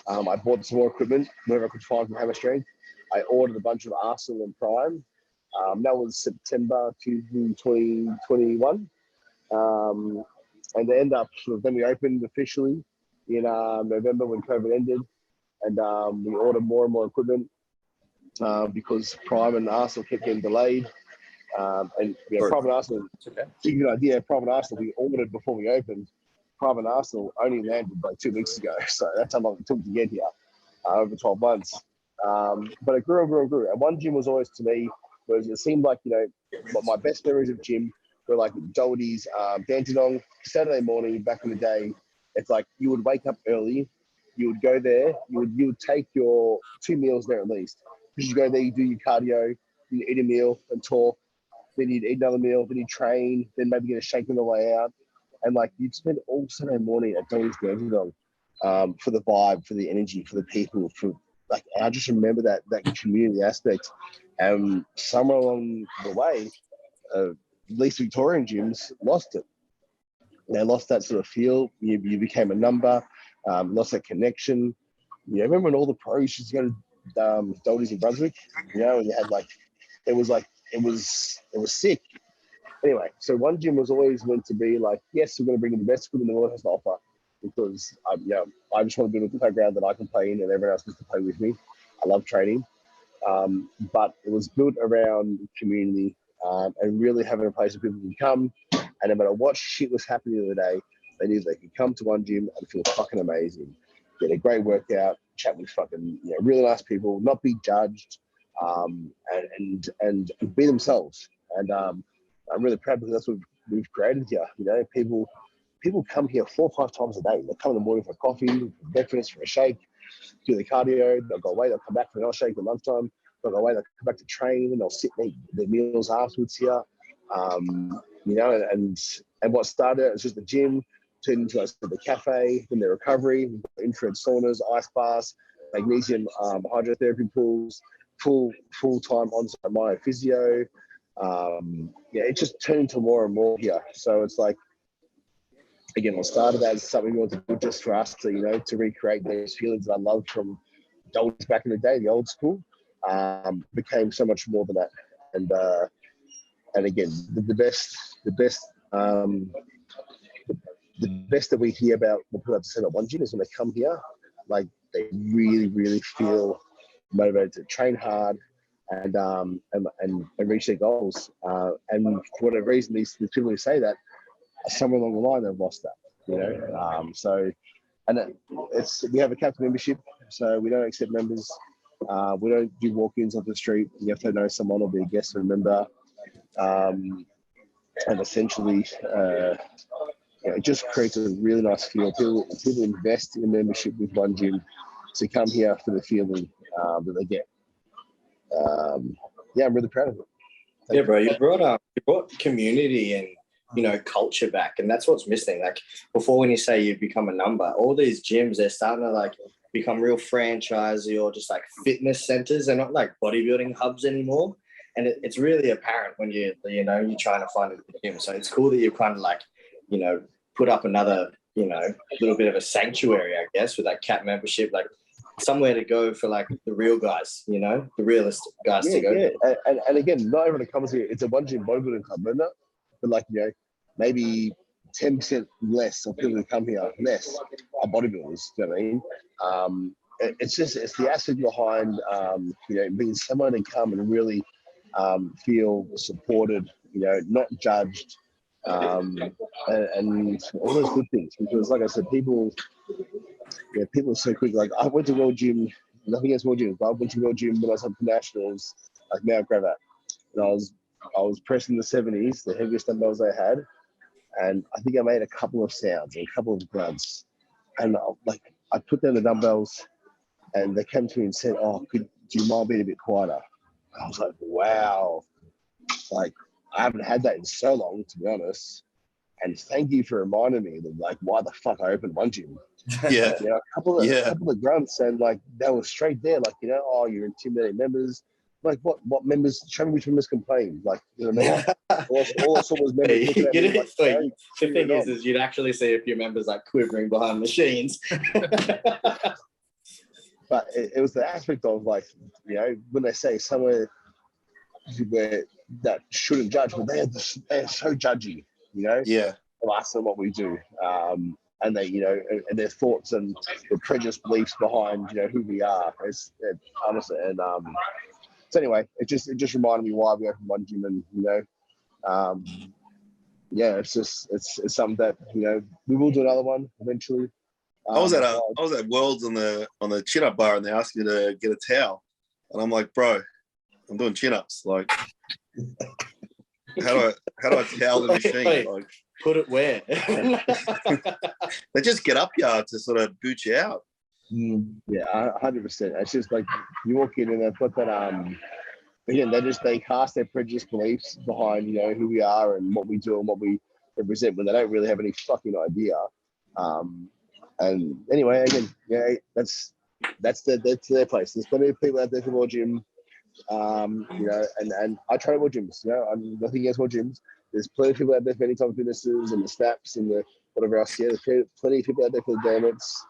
I bought some more equipment, whatever I could find from Hammer Strength. I ordered a bunch of Arsenal and Prime. That was September 2021. And they end up, then we opened officially in November when COVID ended. And we ordered more and more equipment because Prime and Arsenal kept getting delayed. Prime and Arsenal, to give you an idea, Prime and Arsenal we ordered before we opened. Prime and Arsenal only landed 2 weeks ago, so that's how long it took to get here. over 12 months. But it grew and grew and grew. And one gym was always to me, whereas it seemed like, my best memories of gym were like Doherty's, Dandenong, Saturday morning back in the day. It's like you would wake up early, you would go there, you would take your 2 meals there at least. Because you go there, you do your cardio, you eat a meal and talk, then you'd eat another meal, then you train, then maybe get a shake on the way out. And like you'd spend all Saturday morning at Doherty's Dandenong for the vibe, for the energy, for the people, for like I just remember that community aspect. And somewhere along the way, at least Victorian gyms lost it. They lost that sort of feel. You became a number, lost that connection. Remember when all the pros used to go to Doherty's in Brunswick? And you had it was sick. Anyway, so one gym was always meant to be like, yes, we're going to bring in the best equipment the world has to offer, because I just want to build a playground that I can play in and everyone else gets to play with me. I love training, but it was built around community and really having a place where people can come, and no matter what shit was happening the other day, they knew they could come to one gym and feel fucking amazing, get a great workout, chat with fucking really nice people, not be judged, and be themselves. And I'm really proud because that's what we've created here. People come here 4 or 5 times a day. They come in the morning for coffee, for breakfast, for a shake, do the cardio. They'll go away. They'll come back for another shake at lunchtime. They'll go away. They'll come back to train, and they'll sit and eat their meals afterwards here. And what started as just the gym turned into the cafe, then the recovery, infrared saunas, ice baths, magnesium hydrotherapy pools, full-time on-site myophysio. It just turned into more and more here. So it's like, again, what started as something we wanted to do just for us to, to recreate those feelings that I loved from Doherty's back in the day, the old school, became so much more than that. And again, the best that we hear about what people have to say about one gym is when they come here, like they really, really feel motivated to train hard and reach their goals. And for whatever reason, these people who say that, somewhere along the line they've lost that. So, and we have a capped membership, so we don't accept members. We don't do walk-ins off the street. You have to know someone or be a guest or a member. And essentially, it just creates a really nice feel. People invest in membership with one gym to come here for the feeling that they get. I'm really proud of it. Bro, you brought community and culture back, and that's what's missing. Like before, when you say you become a number, all these gyms, they're starting to become real franchisey or just fitness centers. They're not like bodybuilding hubs anymore, and it's really apparent when you're trying to find a gym. So it's cool that you kind of put up another little bit of a sanctuary, I guess, with that cap membership, somewhere to go for the real guys, the realist guys to go. Yeah. And again, not everyone comes here. It's a one gym bodybuilding club, isn't it? But maybe 10% less of people who come here, less are bodybuilders. You know what I mean? It's the aspect behind being someone to come and really feel supported, not judged, and all those good things. Because like I said, people are so quick. I went to World Gym, nothing against World Gym, but I went to World Gym when I was up for nationals, Mount Gravatt, and I was pressing the 70s, the heaviest dumbbells I had, and I think I made a couple of sounds and a couple of grunts, and I put down the dumbbells, and they came to me and said, "Oh, do you mind being a bit quieter?" I was like, "Wow, I haven't had that in so long, to be honest." And thank you for reminding me that why the fuck I opened one gym. Yeah. A couple of grunts, and they were straight there, "Oh, you're intimidating members." What members? Show me which members complain. You know what I mean? All I saw was members looking at me the thing is you'd actually see a few members quivering behind machines. But it was the aspect of when they say somewhere where that shouldn't judge, but they're so judgy, Yeah. of us and what we do, and they, and their thoughts and their prejudiced beliefs behind, who we are. It's honestly, and so anyway, it just reminded me why we opened one gym, and it's something that we will do another one eventually. I was at Worlds on the chin up bar, and they asked me to get a towel, and I'm like, bro, I'm doing chin ups. Like, how do I towel the machine? Like, put it where? They just get up here to sort of boot you out. Yeah, 100%. It's just like you walk in and they've got that. Again, they cast their prejudice beliefs behind who we are and what we do and what we represent when they don't really have any fucking idea. And anyway, again, that's their place. There's plenty of people out there for more gym. And I try more gyms. I'm nothing against more gyms. There's plenty of people out there for Anytime Fitnesses and the Snaps and the whatever else. Yeah, there's plenty of people out there for the Donuts.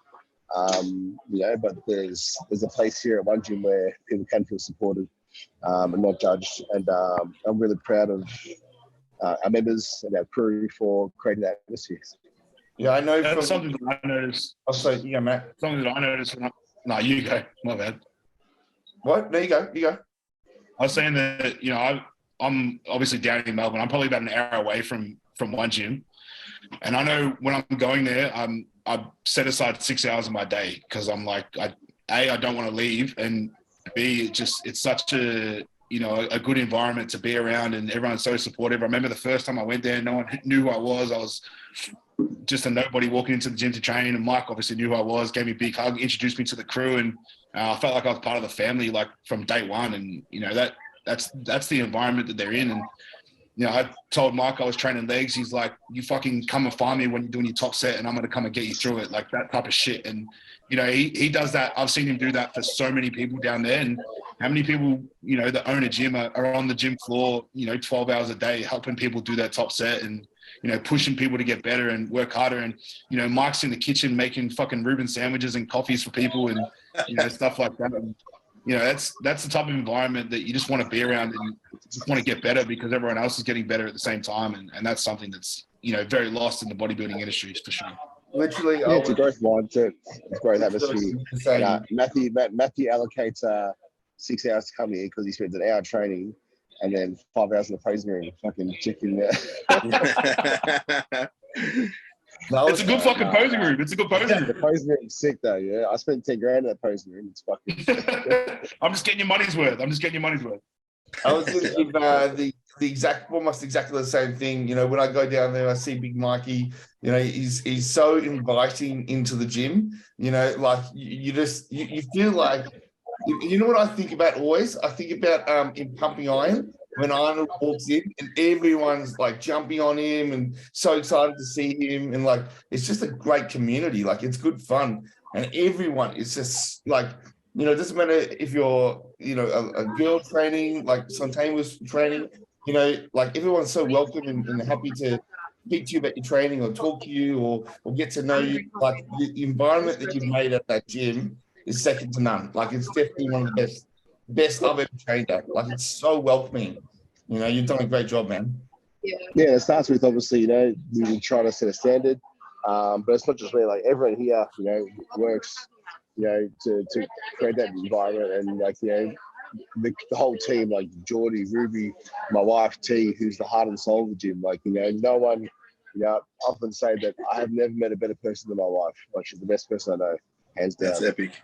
But there's a place here at one gym where people can feel supported and not judged. And I'm really proud of our members and our crew for creating that atmosphere. Yeah, I know. That's something that I noticed. I'll say, yeah, Matt. Something that I noticed. No, you go. My bad. What? There you go. You go. I was saying that I'm obviously down in Melbourne. I'm probably about an hour away from one gym, and I know when I'm going there, I set aside 6 hours of my day because I'm like, I don't want to leave, and B, it's such a good environment to be around, and everyone's so supportive. I remember the first time I went there, no one knew who I was. I was just a nobody walking into the gym to train, and Mike obviously knew who I was, gave me a big hug, introduced me to the crew, and I felt like I was part of the family, like from day one. And that's the environment that they're in. And I told Mike I was training legs. He's like, you fucking come and find me when you're doing your top set, and I'm going to come and get you through it, like that type of shit. And he does that. I've seen him do that for so many people down there. And how many people that own a gym are on the gym floor 12 hours a day helping people do their top set and pushing people to get better and work harder. And Mike's in the kitchen making fucking Reuben sandwiches and coffees for people and stuff like that. And, that's the type of environment that you just want to be around, and you just want to get better because everyone else is getting better at the same time. And that's something that's very lost in the bodybuilding industry for sure. Literally, it's a growth mindset. It's a growth atmosphere. Matthew allocates 6 hours to come here because he spends an hour training and then 5 hours in the posing room, fucking chicken there. It's a good fucking posing room. It's a good posing room. The posing room's sick though, yeah. I spent 10 grand in that posing room. It's fucking I'm just getting your money's worth. I was going to give almost exactly the same thing. When I go down there, I see Big Mikey. He's so inviting into the gym. Like you feel like. You know what I think about always? I think about in pumping iron when Arnold walks in and everyone's like jumping on him and so excited to see him, and like it's just a great community. Like it's good fun, and everyone is just like it doesn't matter if you're a girl training like Santane was training. Like everyone's so welcome and happy to speak to you about your training or talk to you or get to know you. Like the environment that you've made at that gym is second to none. Like it's definitely one of the best I've ever trained at. Like it's so welcoming. You've done a great job, man. Yeah, it starts with obviously, we try to set a standard. But it's not just me, like everyone here, works, to create that environment, and like, the whole team, like Geordie, Ruby, my wife T, who's the heart and soul of the gym. Like, no one, I often say that I have never met a better person than my wife. Like she's the best person I know. Hands down. That's epic.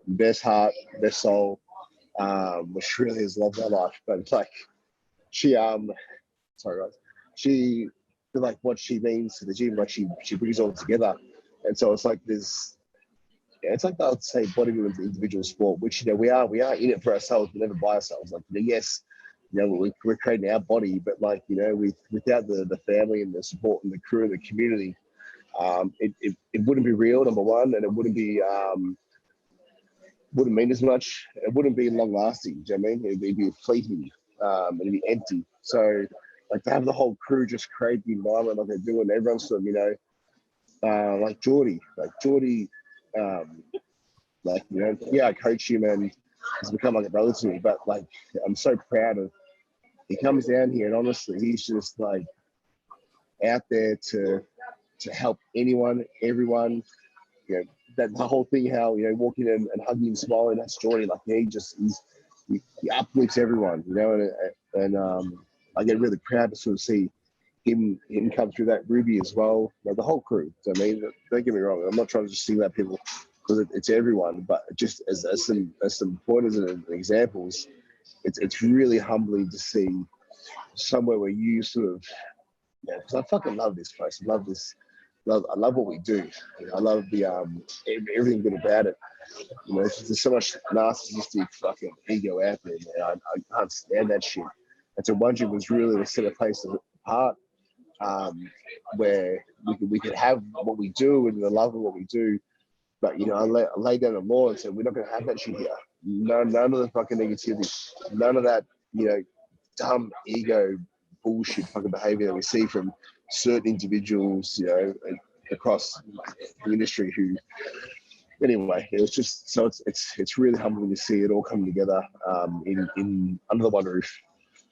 Best heart, best soul. Which really has loved my life. But like she sorry guys. She like what she means to the gym, like she brings it all together. And so it's like it's like I'd say bodybuilding is an individual sport, which we are in it for ourselves, but never by ourselves. Like yes, we're creating our body, but like without the family and the support and the crew and the community, it wouldn't be real, number one, and it wouldn't mean as much. It wouldn't be long lasting. Do you know what I mean? It'd be fleeting, it'd be empty. So like to have the whole crew just create the environment like they're doing, everyone's sort of, like Geordie, I coach him and he's become like a brother to me, but like I'm so proud of, he comes down here and honestly, he's just like out there to help anyone, everyone, that the whole thing, how, walking in and hugging and smiling, that's Geordie. Like he uplifts everyone, and I get really proud to sort of see him come through that, Ruby as well, the whole crew. I mean, don't get me wrong, I'm not trying to just single out people because it's everyone, but just as some pointers and examples, it's really humbling to see somewhere where you sort of, because I fucking love this place. I love this. I love what we do. I love the everything good about it. There's so much narcissistic fucking ego out there. Man. I can't stand that shit. And so Wonju was really to set a place apart, where we could have what we do and the love of what we do. But I lay down the law and said we're not going to have that shit here. None of the fucking negativity. None of that dumb ego bullshit fucking behavior that we see from certain individuals, across the industry who, anyway, it was just, so it's really humbling to see it all come together in under the one roof.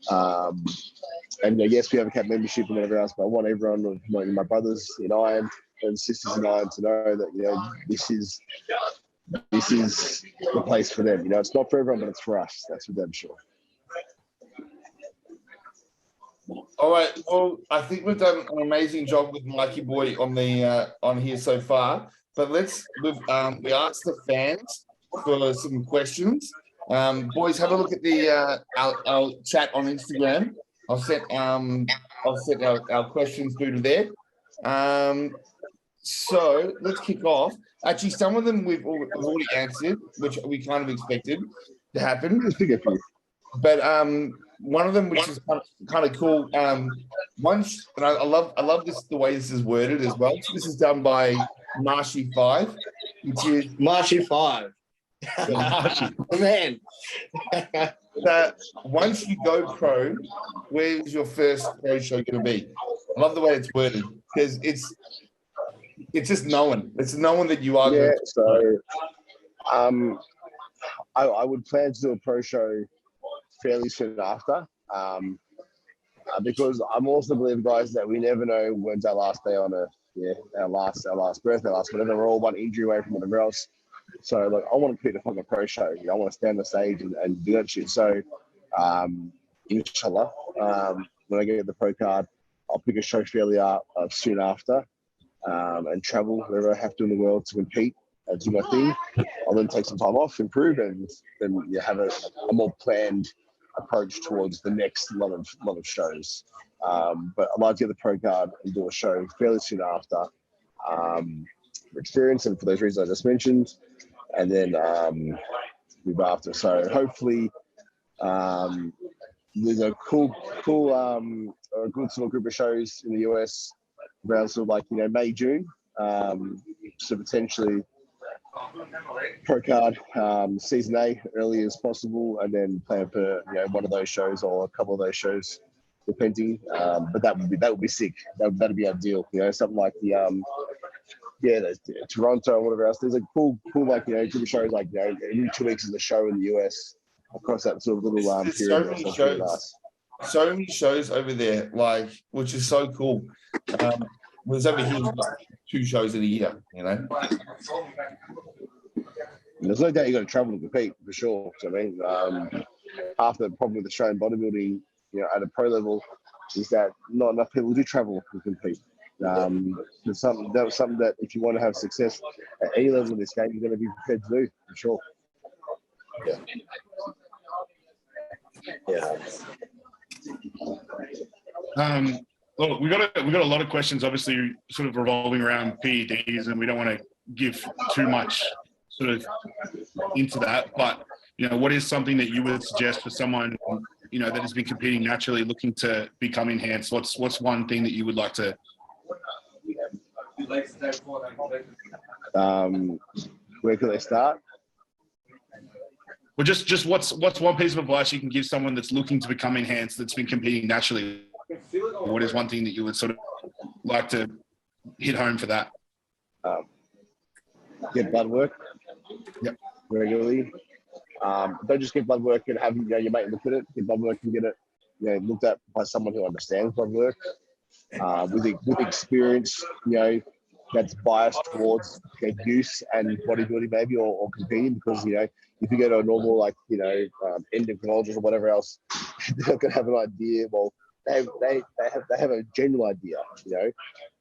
And yes, we have a cap membership and whatever else, but I want everyone of my brothers in iron and sisters in iron to know that, this is the place for them. It's not for everyone, but it's for us. That's for damn sure. All right. Well, I think we've done an amazing job with Mikey Boy on here so far. But we asked the fans for some questions. Boys, have a look at the our chat on Instagram. I'll set our questions through to there. So let's kick off. Actually, some of them we've already answered, which we kind of expected to happen. But one of them, which is kind of cool, once, and I love this, the way this is worded as well. So this is done by Marshy5, which is Marshy5. Man. That once you go pro, where's your first pro show going to be? I love the way it's worded because it's just knowing. It's knowing that you are. Yeah. So, I would plan to do a pro show fairly soon after, because I'm also believe, guys, that we never know when's our last day on Earth. Yeah, our last birthday, last whatever. We're all one injury away from whatever else. So, like, I want to create a fucking pro show. I want to stand on the stage and do that shit. So, inshallah, when I get the pro card, I'll pick a show fairly soon after, and travel wherever I have to in the world to compete and do my thing. I'll then take some time off, improve, and then you have a more planned approach towards the next lot of shows. But I'd like to get the pro card and do a show fairly soon after, for experience and for those reasons I just mentioned, and then move after. So hopefully there's a cool or a good sort of group of shows in the US around sort of like May, June. So potentially pro card season A early as possible, and then plan for one of those shows or a couple of those shows, depending. But that would be sick. That'd be ideal. Something like the Toronto or whatever else. There's a cool like group of shows like every 2 weeks is a show in the US across that sort of little period. So many shows over there, like, which is so cool. There's over here 2 shows in a year, There's no doubt you got to travel to compete for sure. So, I mean, half the problem with Australian bodybuilding, at a pro level, is that not enough people do travel to compete. It's something that if you want to have success at any level in this game, you're going to be prepared to do for sure. Yeah. Look, we got a lot of questions, obviously, sort of revolving around PEDs, and we don't want to give too much sort of into that. But what is something that you would suggest for someone that has been competing naturally, looking to become enhanced? What's one thing that you would like to? Where can they start? Well, just what's one piece of advice you can give someone that's looking to become enhanced, that's been competing naturally? What is one thing that you would sort of like to hit home for that? Get blood work. Yep. Regularly. Don't just get blood work and have your mate look at it. Get blood work and get it looked at by someone who understands blood work. With experience, that's biased towards use and bodybuilding maybe or competing, because if you go to a normal endocrinologist or whatever else, they're not gonna have an idea. Well, have a general idea, you know,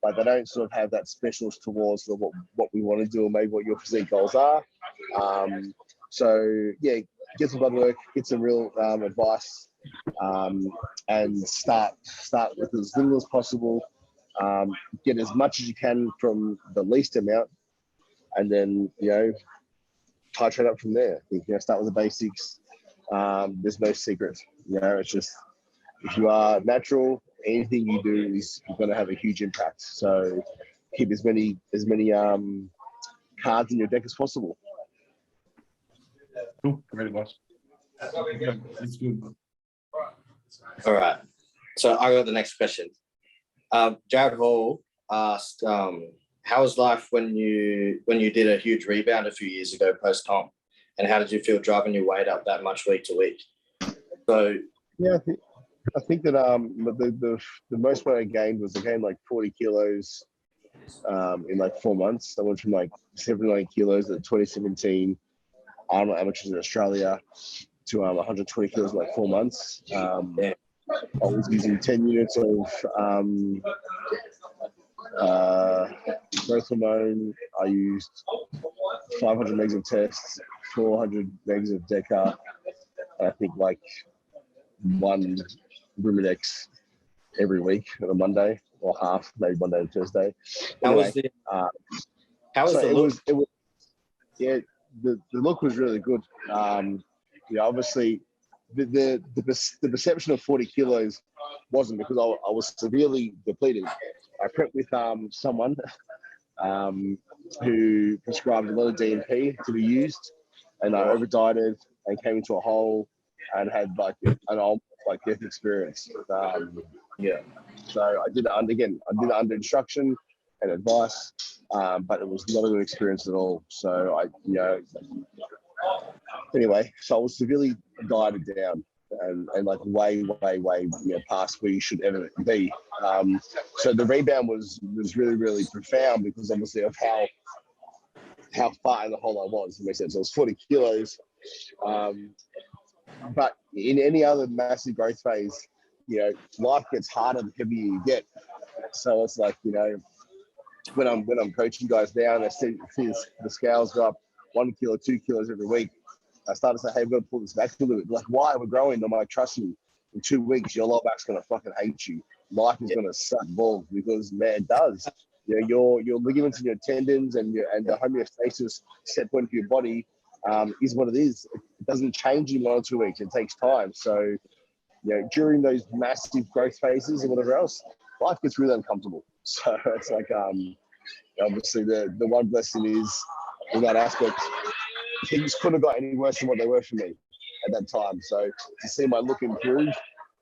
but they don't sort of have that specialist towards sort of what we want to do or maybe what your physique goals are. So yeah, get some blood work, get some real advice, and start with as little as possible. Get as much as you can from the least amount, and then, you know, titrate up from there. You know, start with the basics. There's no secret. You know, it's just, if you are natural, anything you do is going to have a huge impact. So keep as many cards in your deck as possible. Cool. Great advice. That's good. All right. So I got the next question. Jared Hall asked, how was life when you did a huge rebound a few years ago post-comp? And how did you feel driving your weight up that much week to week? So yeah, I think that the most weight I gained was I gained like 40 kilos in like 4 months. I went from like 79 kilos at 2017 Arnold Amatures in Australia to 120 kilos in like 4 months. I was using 10 units of growth hormone. I used 500 megs of tests, 400 megs of Deca, and I think like one Rumidex every week on a Monday, or half, maybe Monday and Thursday. Anyway, how was the look? It was, yeah, the look was really good. Yeah, obviously the perception of 40 kilos wasn't, because I was severely depleted. I prepped with someone who prescribed a lot of DNP to be used, and I over dieted and came into a hole and had like an almost like death experience. Yeah, so I did it under instruction and advice, but it was not a good experience at all. So anyway, so I was severely dieted down and like way past where you should ever be. So the rebound was really, really profound, because obviously of how far in the hole I was. It makes sense. I was 40 kilos. But in any other massive growth phase, you know, life gets harder the heavier you get. So it's like, you know, when I'm coaching guys now and I see the scales go up 1 kilo, 2 kilos every week, I started to say, hey, we've got to pull this back a little bit. Like, why? We're growing. I'm like, trust me, in 2 weeks, your lower back's going to fucking hate you. Life is going to suck balls, because, man, it does. You know, your ligaments and your tendons and the homeostasis set point for your body is what it is. It doesn't change in 1 or 2 weeks. It takes time. So, you know, during those massive growth phases and whatever else, life gets really uncomfortable. So it's like, obviously the one blessing is, in that aspect, things couldn't have got any worse than what they were for me at that time. So to see my look improve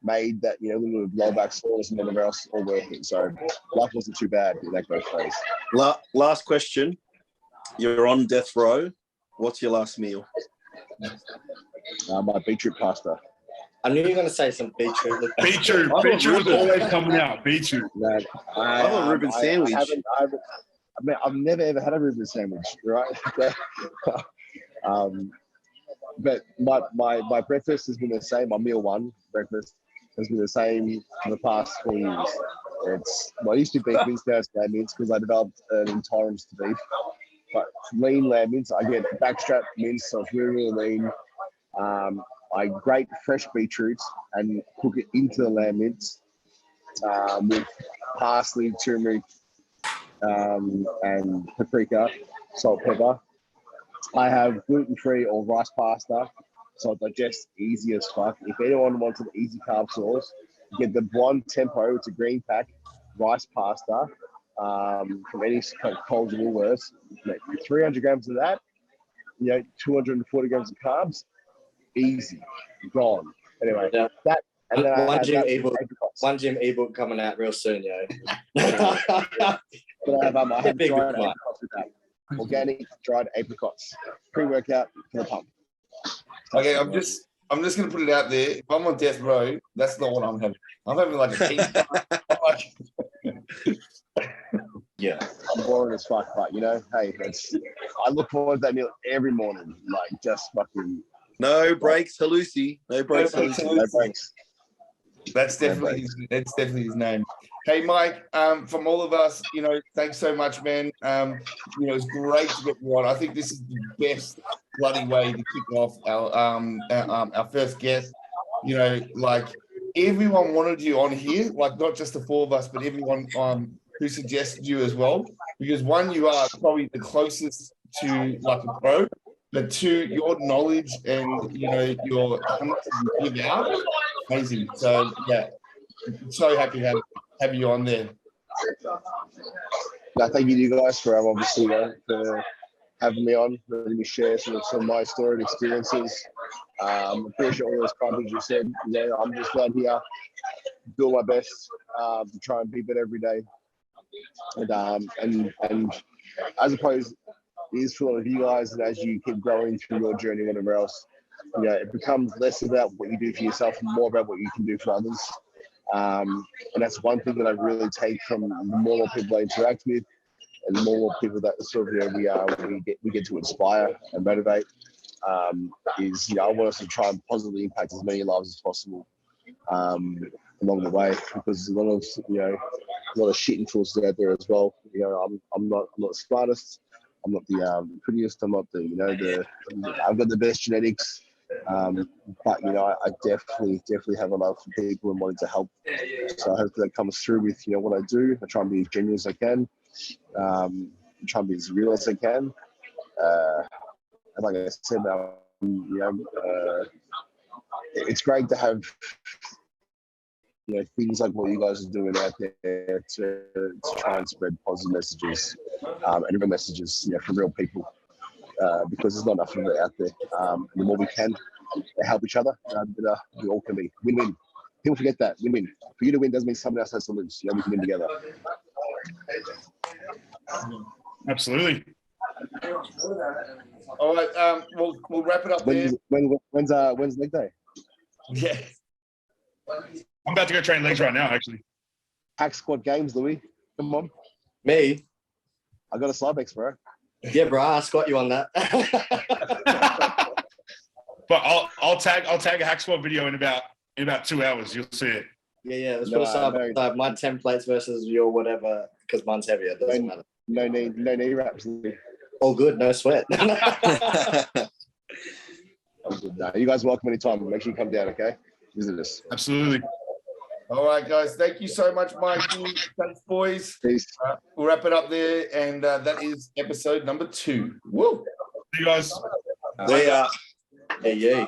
made that, you know, little low back soreness and whatever else all worth it. So life wasn't too bad in that growth phase. Last question. You're on death row. What's your last meal? My beetroot pasta. I knew you were going to say some beetroot. Beetroot was always coming out. Beetroot. Man, I have a Reuben sandwich. I've never ever had a Reuben sandwich, right? But my breakfast has been the same. My meal one breakfast has been the same for the past 4 years. I used to beef mince, now it's lamb mince, because I developed an intolerance to beef. But lean lamb mince, I get backstrap mince, so it's really, really lean. I grate fresh beetroots and cook it into the lamb mince with parsley, turmeric, and paprika, salt, pepper. I have gluten-free or rice pasta, so it digests easy as fuck. If anyone wants an easy carb source, get the Buon Tempo. It's a green pack rice pasta from any kind of Coles or Woolworths. 300 grams of that, 240 grams of carbs, easy, gone. Anyway, yeah. That. And then one gym ebook coming out real soon, yo. But I have dried apricots with that. Organic dried apricots, pre-workout for the pump. Okay, I'm just gonna put it out there. If I'm on death row, that's not what I'm having. I'm having like a tea. Yeah, I'm boring as fuck, but hey, I look forward to that meal every morning. Like, just fucking no breaks, Hulusi. No breaks, Hulusi. No breaks. That's definitely his name. Hey, Mike, from all of us, thanks so much, man. It's great to get you on. I think this is the best bloody way to kick off our first guest. Like everyone wanted you on here, like not just the four of us, but everyone who suggested you as well. Because one, you are probably the closest to like a pro, but two, your knowledge and your how much you give out, amazing. So yeah, so happy to have you on there. No, thank you to you guys for obviously for having me on, letting me share some of my story and experiences. Appreciate all those comments you said. I'm just out here doing my best to try and be better every day. And as opposed is full of you guys, and as you keep growing through your journey, whatever else, it becomes less about what you do for yourself and more about what you can do for others. And that's one thing that I really take from the more people I interact with, and the more people that sort of we get to inspire and motivate. Is I want us to try and positively impact as many lives as possible along the way, because there's a lot of shit influences out there as well. I'm not the smartest, I'm not the prettiest, I'm not I've got the best genetics, but I definitely have a love for people and wanting to help. So I hope that comes through with what I do. I try and be as genuine as I can, try and be as real as I can. And like I said, it's great to have things like what you guys are doing out there to try and spread positive messages and real messages from real people, because there's not enough of it out there. And the more we can help each other, we all can be win-win. People forget that win-win. For you to win doesn't mean someone else has to lose. We can win together. Absolutely. All right, we'll wrap it up there. When's leg day? Yeah. I'm about to go train legs right now, actually. Hack squat games, Louis. Come on. Me? I got a Cybex, bro. Yeah, bro, I got you on that. But I'll tag a hack squat video in about 2 hours. You'll see it. Yeah. Let's put aside my 10 plates versus your whatever, because mine's heavier. It doesn't matter. No knee wraps. All good, no sweat. No, you guys are welcome anytime. Make sure you come down, okay? Visit us. Absolutely. All right, guys. Thank you so much, Mike. Thanks, boys. Peace. We'll wrap it up there, and that is episode number 2. Woo! See you guys. Yeah.